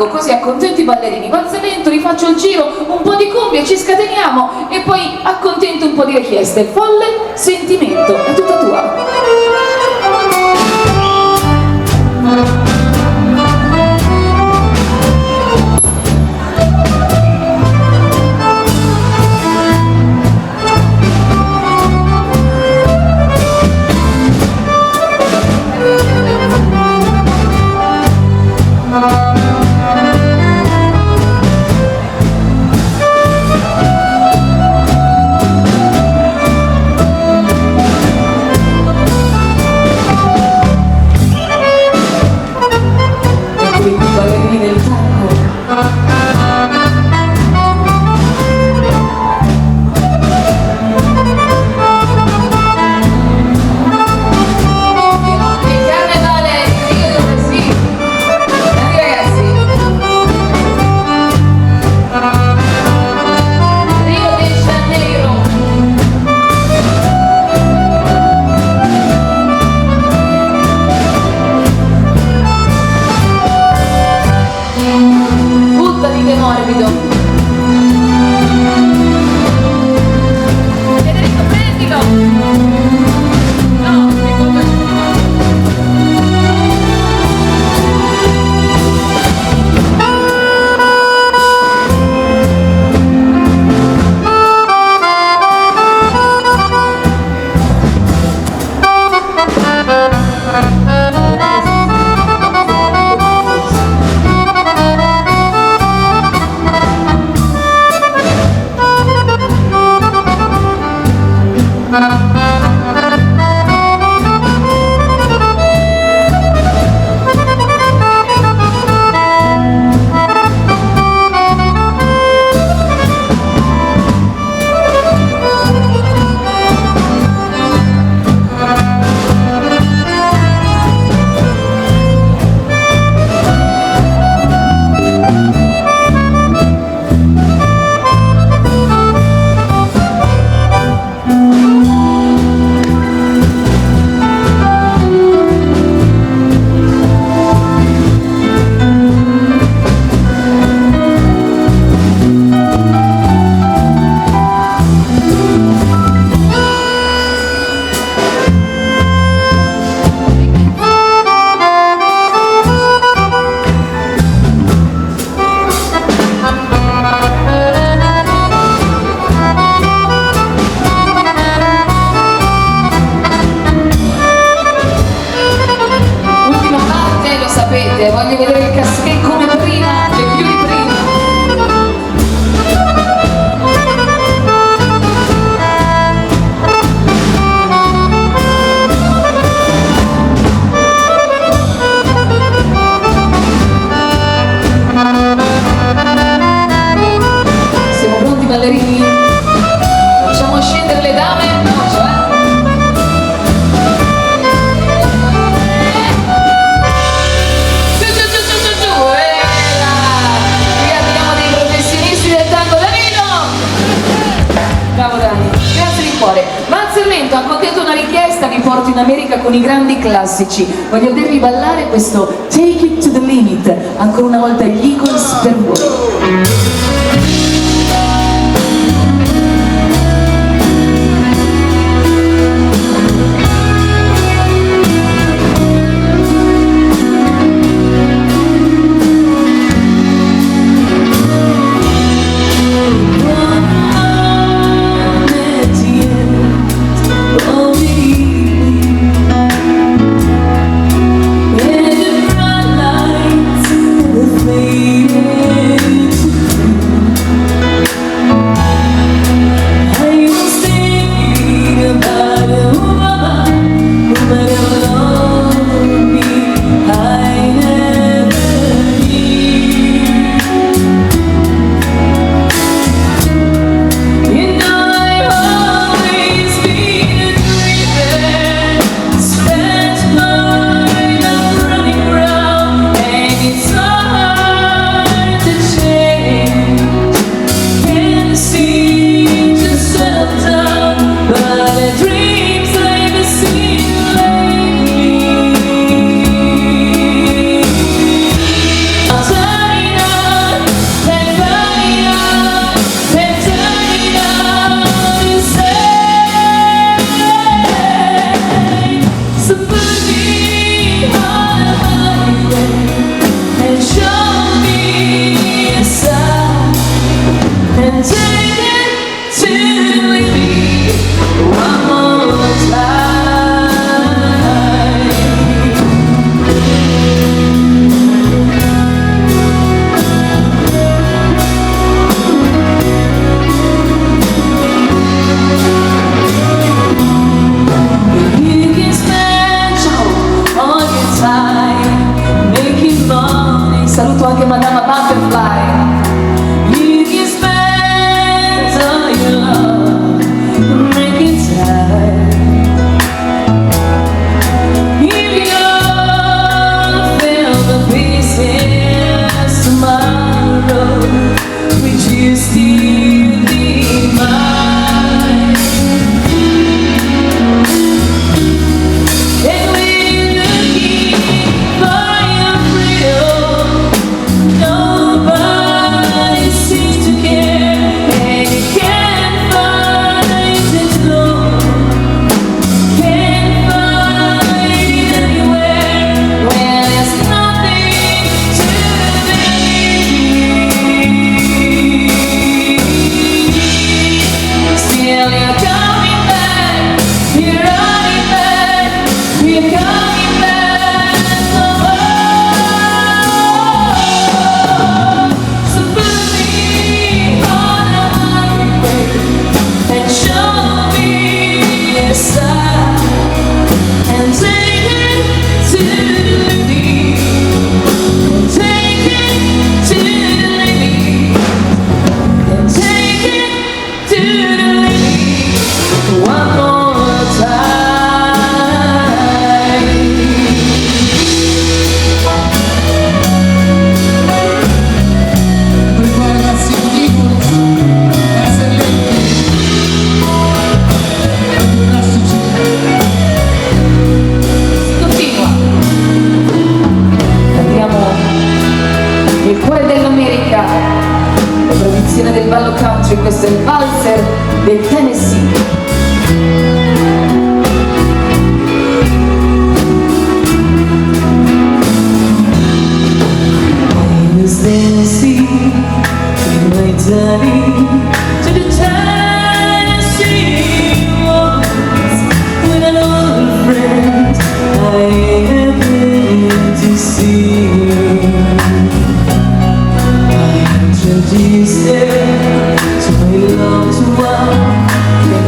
Così accontento i ballerini, valse lento, rifaccio il giro, un po' di cumbia, ci scateniamo e poi accontento un po' di richieste. Folle sentimento, è tutta tua. i grandi classici. Voglio vedervi ballare questo Take It to the Limit, ancora una volta gli Eagles per voi. Saluto anche Madama Butterfly. You can spend all your love making time. If you don't feel the pieces tomorrow, would you still be mine? And we're looking for your freedom. Nobody seems to care, and you can't find it alone. Can't find it anywhere when there's nothing to believe. Still you're coming back, you're running back, you're coming back for more. So put me on a highway and show me your side and take it to the limit. Take it to the limit. And take it to the limit one more time. Questo ragazzi Eagles, classici. Continua. Andiamo nel cuore dell'America, la tradizione del ballo country, questo è il valzer del Tennessee. I was Tennessee, in my darling, to the Tennessee walls with an old friend I happened to see. I introduced her to my loved one, and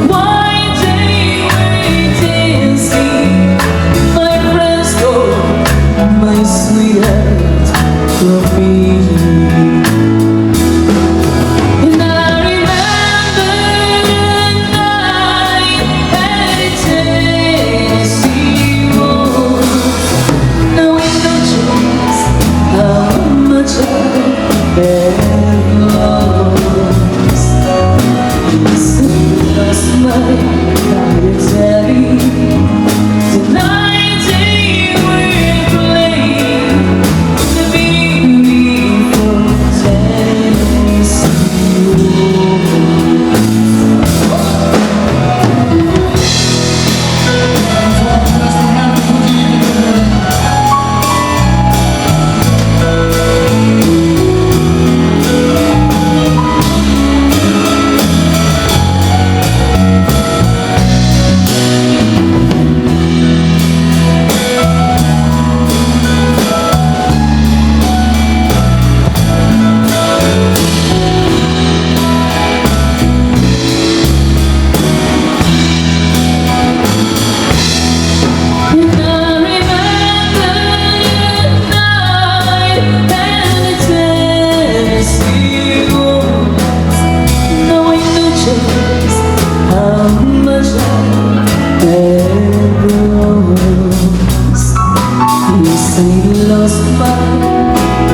lost my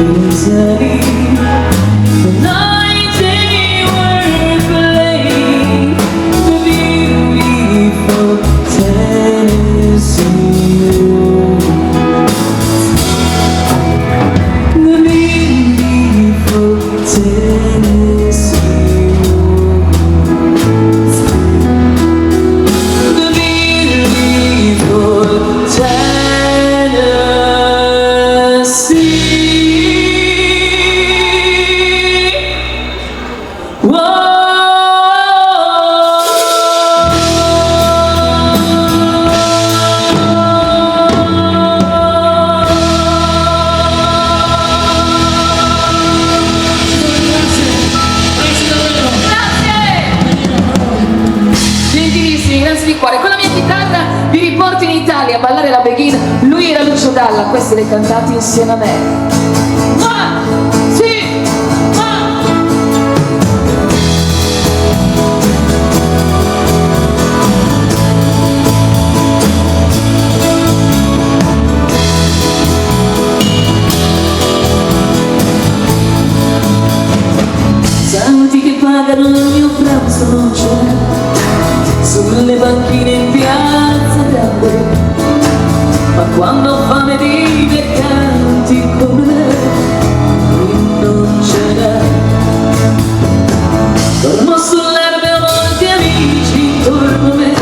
misery. The night they were playing the beautiful Tennessee Waltz. The beautiful Tennessee Waltz. The beautiful Tennessee Waltz. Gentilissimi, grazie di cuore. Con la mia chitarra vi riporto in Italia a ballare la beghina. Lui era Lucio Dalla, queste le cantate insieme a me. Sì, Santi che pagano il mio pranzo non c'è sulle banchine in piazza grande, ma quando ho fame di beccanti come me, qui non ce n'è. Dormo sull'erba e ho molti amici intorno a me,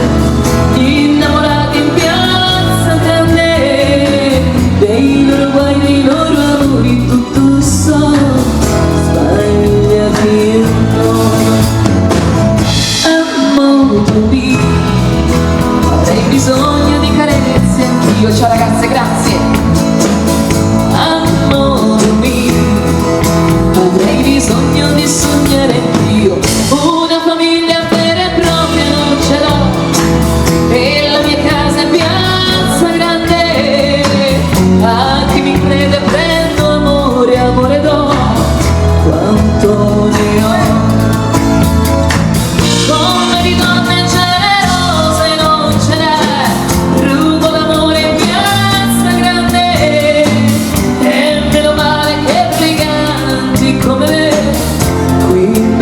innamorati in piazza grande, dei loro guai, dei loro amori, tutto so, sbagliati in noi. Amore, avrei bisogno di carezze anch'io. Ciao ragazze, grazie. Amore mio, avrei bisogno di sognare anch'io. Una famiglia vera e propria non ce l'ho, e la mia casa è piazza grande. A chi mi crede prendo amore, amore do, quanto ne ho. Come di donne generose non ce n'è, rubo l'amore in piazza grande, e meno male che briganti come me qui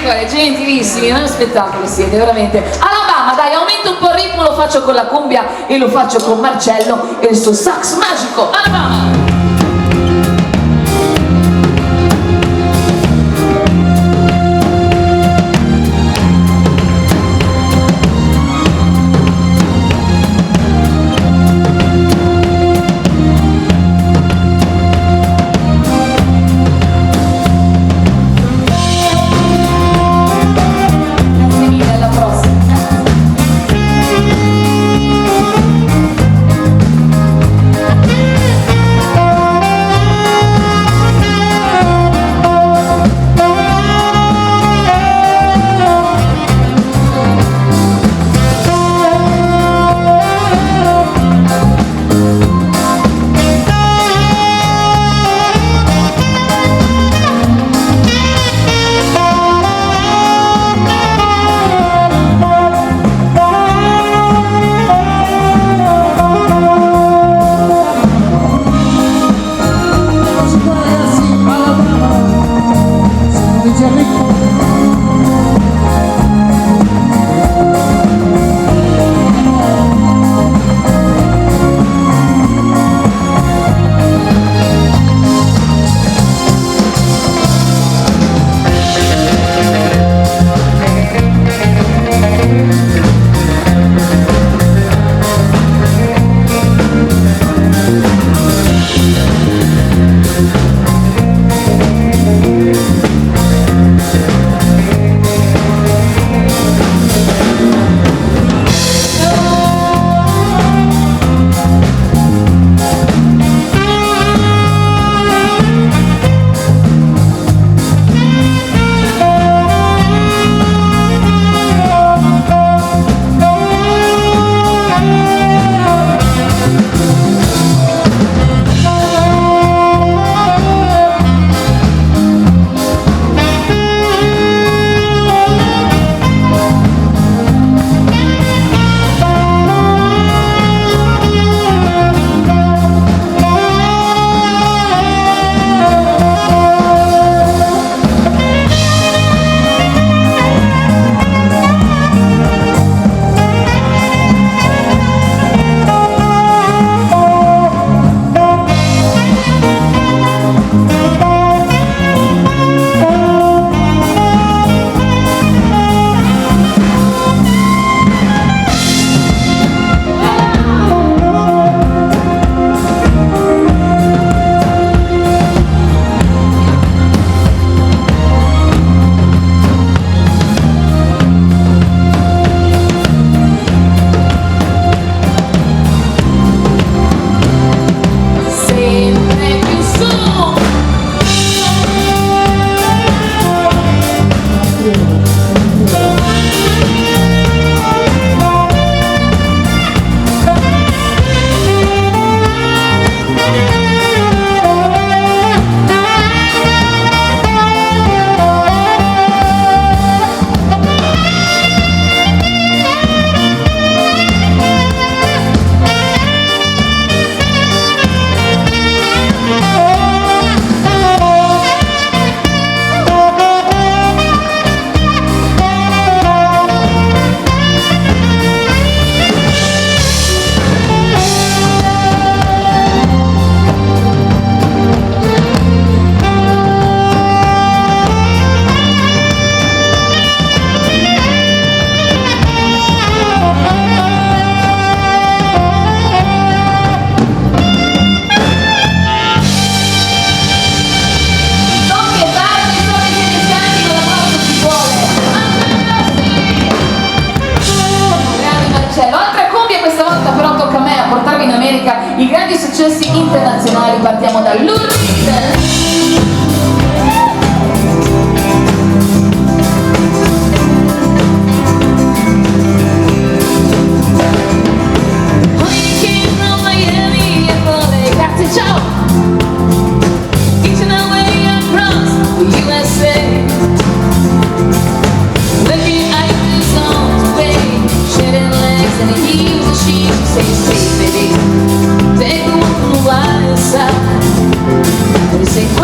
cuore, gentilissimi, uno spettacolo siete, veramente. Alabama, dai, aumento un po' il ritmo, lo faccio con la cumbia e lo faccio con Marcello e il suo sax magico. Alabama! i grandi successi internazionali. Partiamo da Lou Reed. Say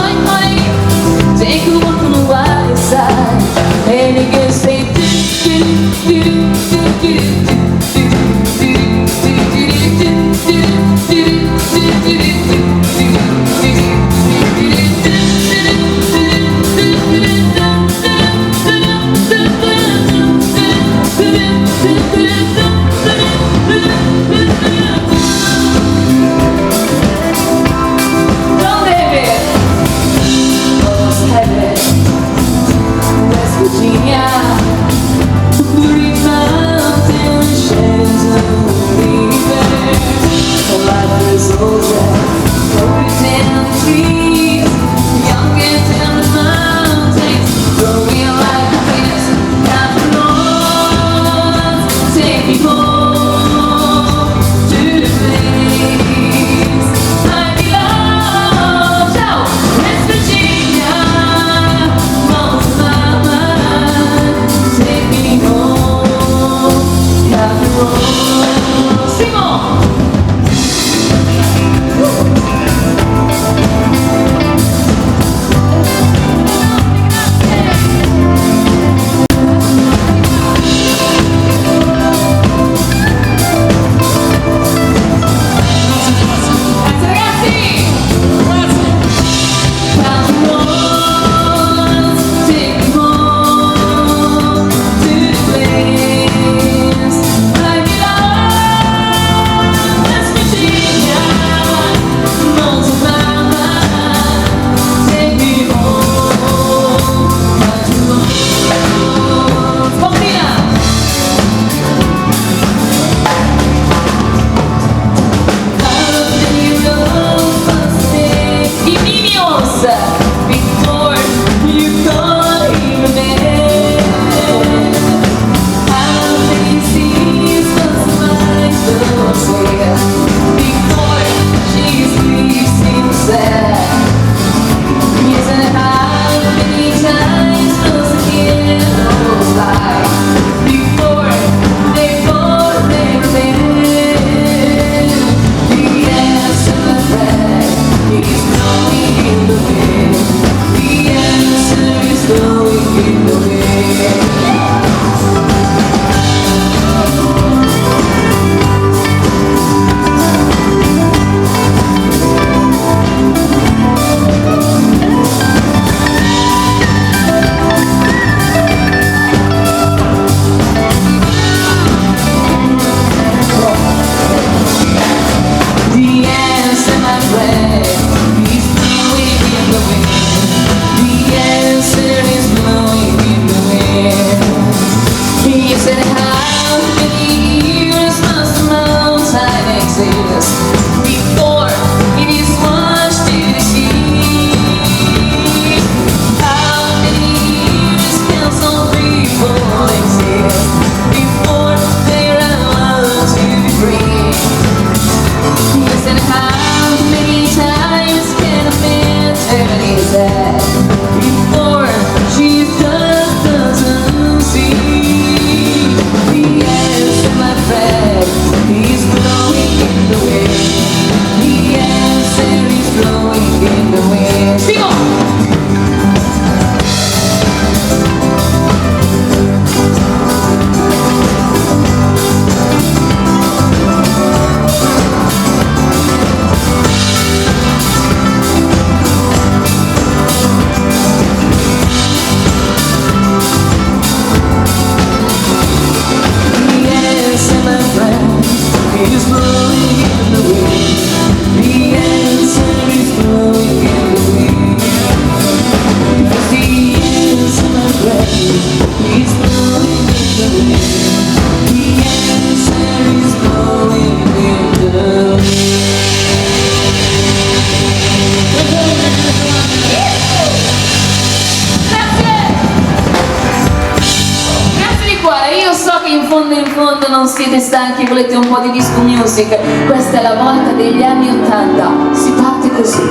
in fondo non siete stanchi, volete un po' di disco music, questa è la volta degli anni 80, si parte così.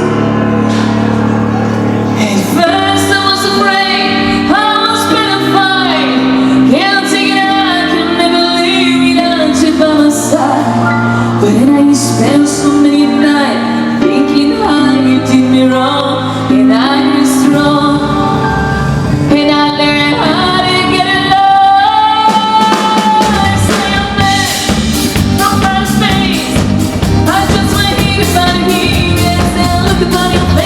At first I was afraid, I was petrified, can't take it, I can never live without you by my side. But then I spent so many nights thinking how you did me wrong, and I was strong, and I learned how to get along. I say I'm back from first base, I just went here to find you, yes, and look upon your face.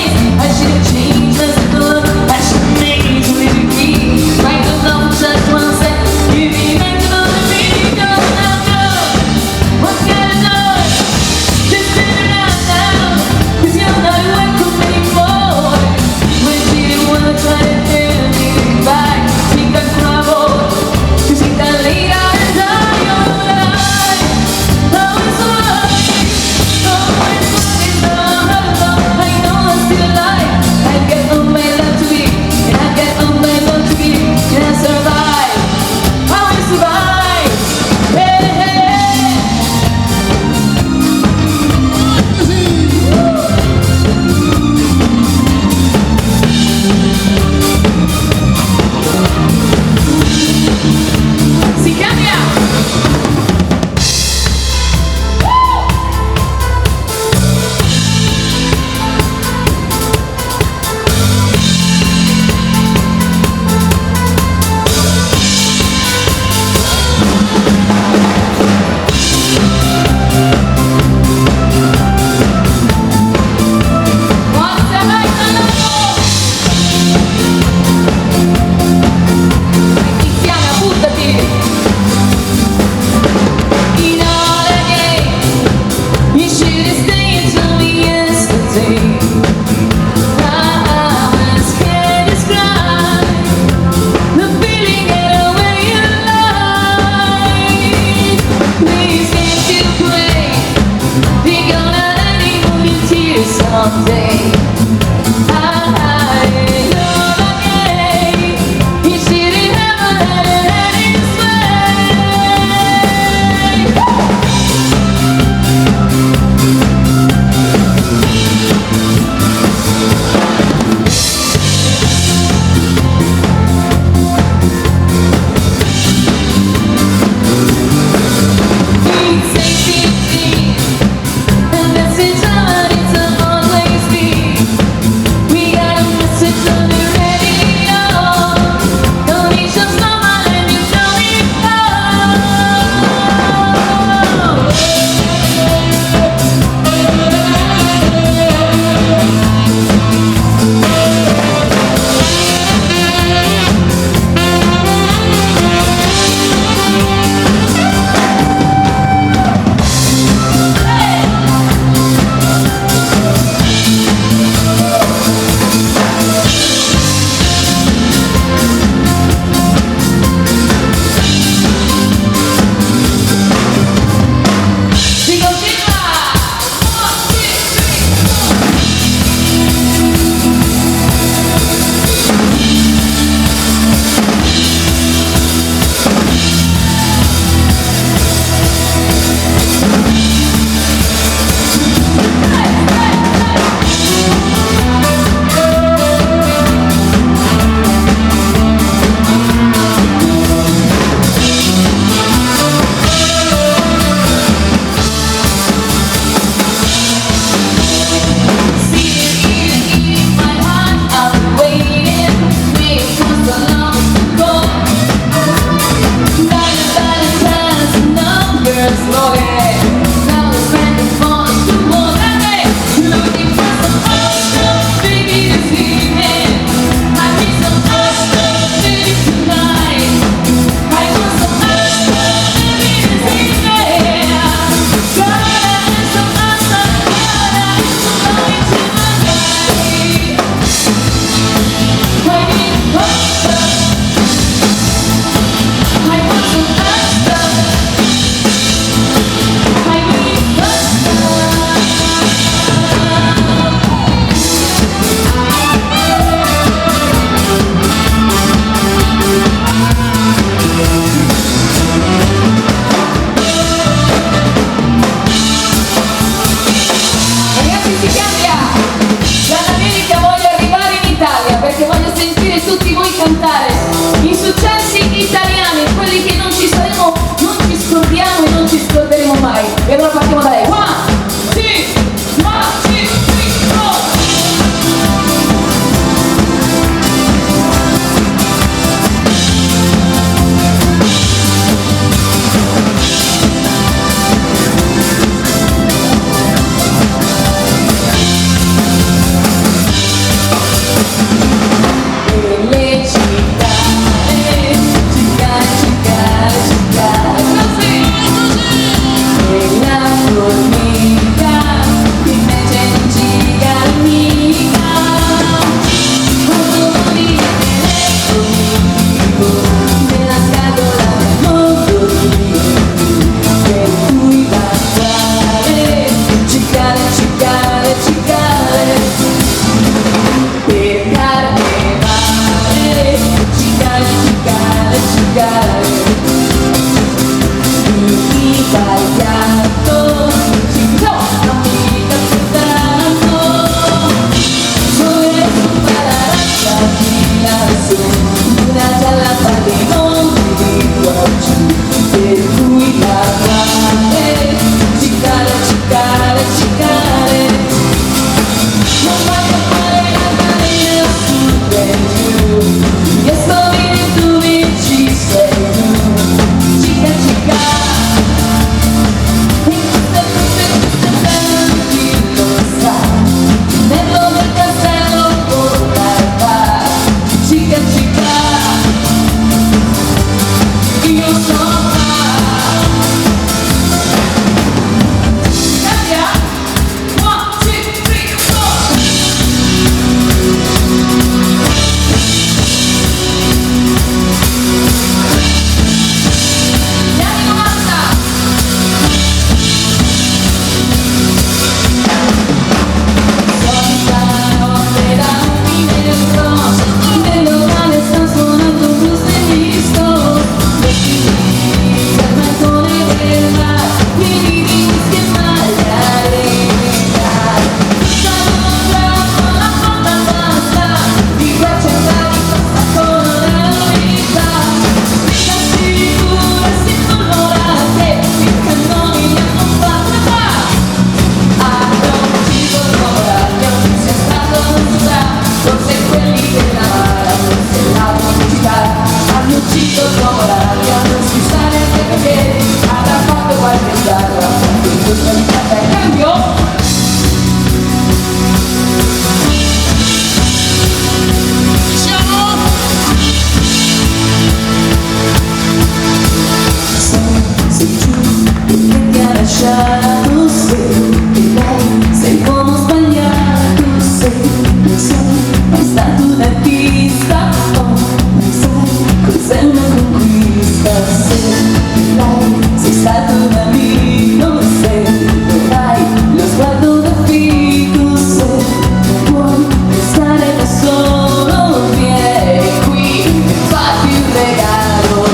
regalo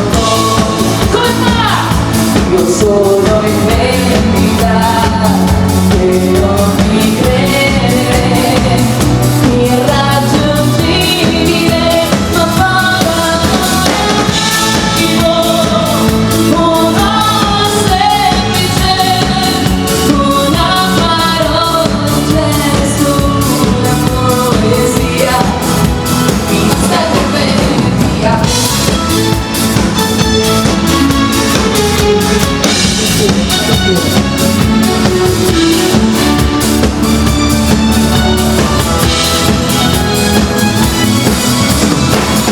come fa? Io sono in vendita e non mi credere irraggiungibile, ma poi uno semplice, una parola, un gesto, una poesia mi basta per venire via.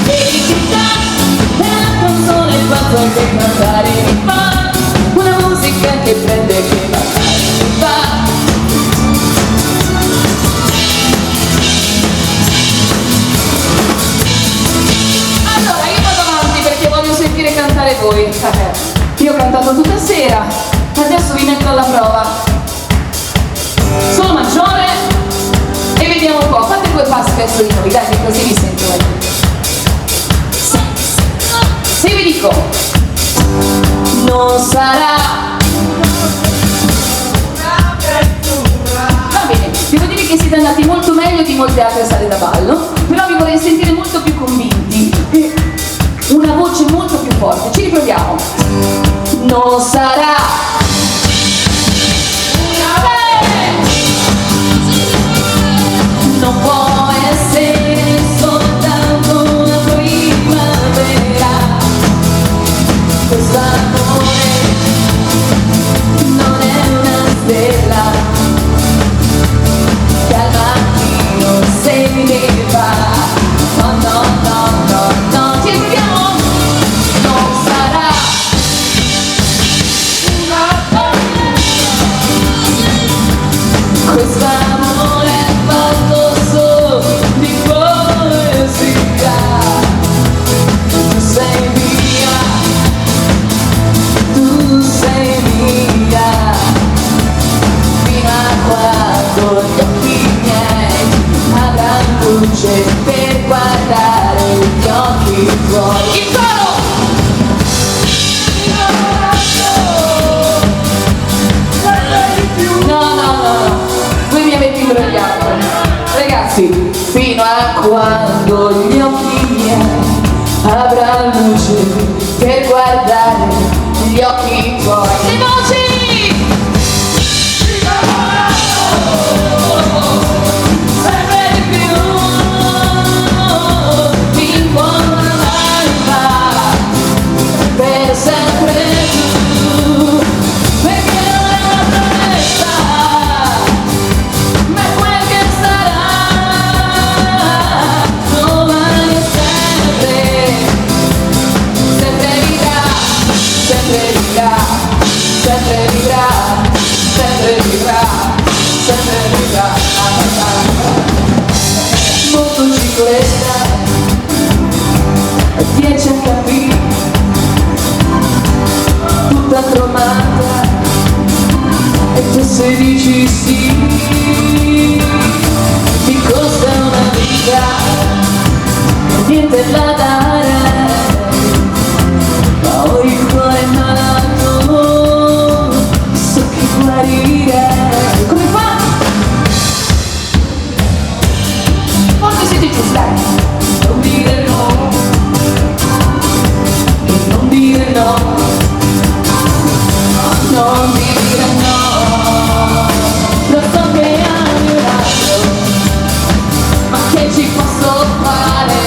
Felicità è la canzone fatta che cantare mi fa, una musica che prende e che va. Allora io vado avanti perché voglio sentire cantare voi. Io ho cantato tutta sera, adesso vi metto alla prova. Sono maggiore e vediamo un po'. Fate 2 passi verso di noi, dai, che così vi sento meglio. Se vi dico non sarà va bene, devo dire che siete andati molto meglio di molte altre sale da ballo, però vi vorrei sentire molto più convinti, una voce molto più forte. Ci riproviamo. Non sarà non può essere soltanto una primavera, questo amore non è una stella che al mattino se ne va. No, no, no, no, no, ci riproviamo. Non sarà questo amore è fatto solo di poesia. Tu sei mia, tu sei mia, fino a quando gli occhi miei avranno luce per guardare gli occhi tuoi. Il coro! No, no, no, no, voi mi avete imbrogliato. Ragazzi, fino a quando gli occhi miei avranno luce per guardare gli occhi tuoi. Le voci! Sempre di più, in fondo all'alba, per sempre tu, perché non è una promessa, ma è quel che sarà, domani e sempre, sempre vivrà, sempre vivrà, sempre vivrà, sempre vivrà, sempre vivrà. Motocicletta, 10 HP, tutta cromata, e tu se dici sì, ti costa una vita, niente da dare, ma ho il cuore malato, so che guarire. Come fa? Forse siete giusti, dai. Non dire no, e non dire no, non dire no. Lo so che ami un altro, ma che ci posso fare?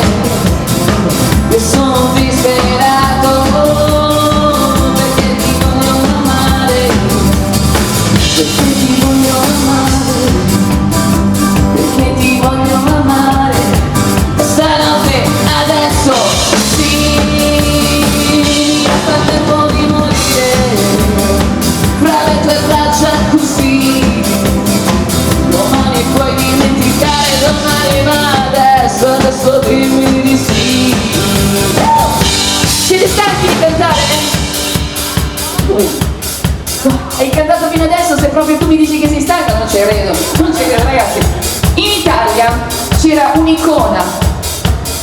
Io sono disperato perché ti voglio amare, perché ti voglio amare, perché ti voglio amare. Stanotte, adesso, sì, mi resta il tempo di morire fra le tue braccia così. Domani puoi dimenticare, domani, ma adesso dimmi di sì. Siete stanchi di cantare? Hai cantato fino adesso, se proprio tu mi dici che sei stanca non ci credo, non ci credo ragazzi. In Italia c'era un'icona,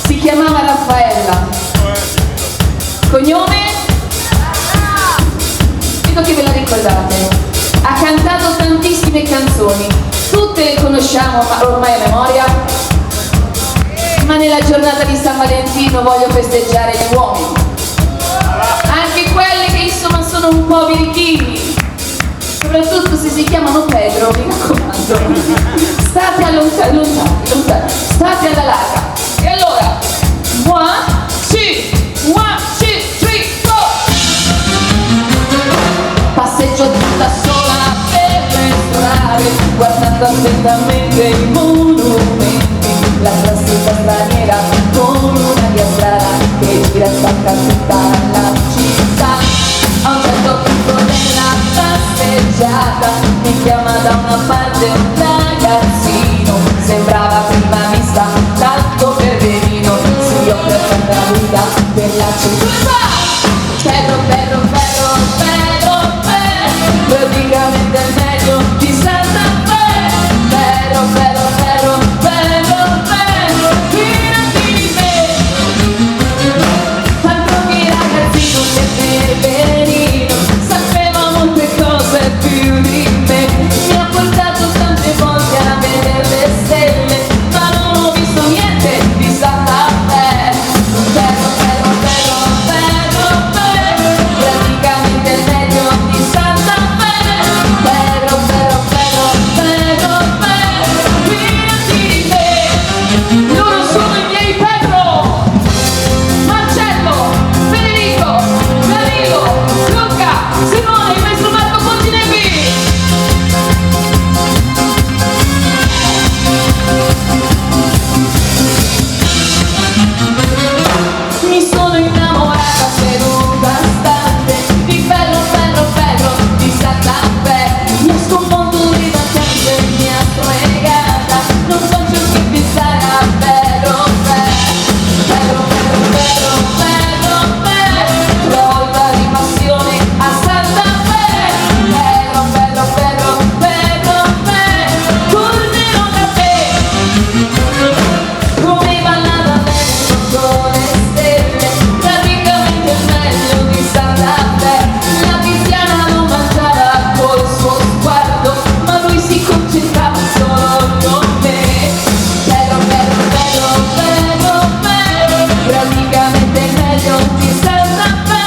si chiamava Raffaella. Cognome? Vedo che ve la ricordate. Ha cantato tantissime canzoni, tutte le conosciamo ormai a memoria, ma nella giornata di San Valentino voglio festeggiare gli uomini, anche quelle che insomma sono un po' birichini, soprattutto se si chiamano Pedro, mi raccomando, state lontani, state alla larga. E allora, 1, 2, 3, 4. Passeggio tutta sola per le strade, guardando attentamente i monumenti, la classica straniera con una via strada che gira e spacca tutta la città. A un certo punto della passeggiata mi chiama da una parte un ragazzino, sembrava a prima vista tanto perverino, sì, ho perso la guida per la città. Pedro, Pedro, Pedro, Pedro, Pedro, praticamente il meglio di Santa Fe. Pedro, Pedro, Pedro, Pedro, Pedro, fidati di me. Tanto che ragazzino che perverino sapeva molte cose più di me. Mi ha portato tante volte a vedere le stelle, ma non ho visto niente di Santa Fe. Pedro, Pedro, Pedro, Pedro, Pedro, praticamente il meglio di Santa Fe. Pedro, Pedro, Pedro, Pedro, Pedro, fidati di me. Loro sono i miei Pedro: Marcello, Federico, Danilo, Luca, Simone, il maestro Marco Fontinevi. Mi sono innamorata seduta stante di Pedro, Pedro, Pedro, di Santa Fe. Mi ha sconvolto ribattente, mi ha fregata, non faccio che pensare a Pedro, Pedro, Pedro, Pedro, Pedro, Pedro, volta di passione a Santa Fe. Pedro, Pedro, Pedro, Pedro, Pedro, tornerò da te. Come ballava bene sotto le stelle, praticamente il meglio di Santa Fe. La Tiziana lo mangiava col suo sguardo, ma lui si concentrava solo con me. Pedro, Pedro, Pedro, Pedro, Pedro, praticamente il meglio di Santa Fe.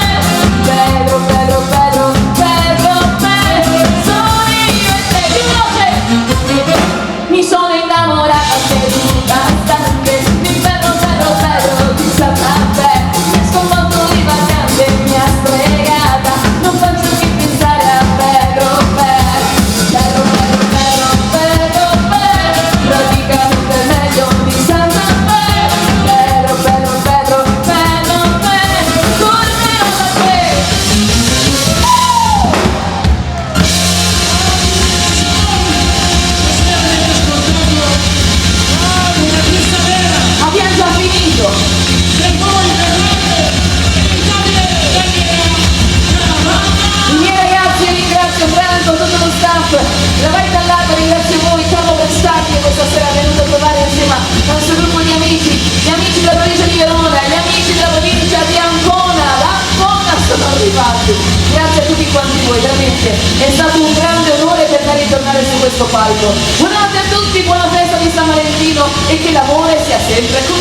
Pedro, Pedro, Pedro, Pedro, Pedro, sono io e te. Più veloce! Mi sono innamorata seduta stante di Pedro, Pedro, Pedro, di Santa Fe. Mi ha sconvolto di vacante, mi ha stregata, non faccio che pensare a Pedro, Pedro, Pedro, Pedro, Pedro, Pedro, praticamente il meglio di Santa Fe. Pedro, Pedro, Pedro, Pedro, Pedro, tornerò da te. Abbiamo già finito. I miei ragazzi, ringrazio Franco, tutto lo staff, la Vai dall'Alba, ringrazio voi, Carlo Versati che questa sera è venuto a trovare insieme al nostro gruppo di amici, gli amici della provincia di Verona, gli amici della provincia di Ancona, da Ancona sono arrivati. Grazie a tutti quanti voi, veramente è stato un grande onore per me ritornare su questo palco. Buonanotte a tutti, buona festa di San Valentino e che l'amore sia sempre con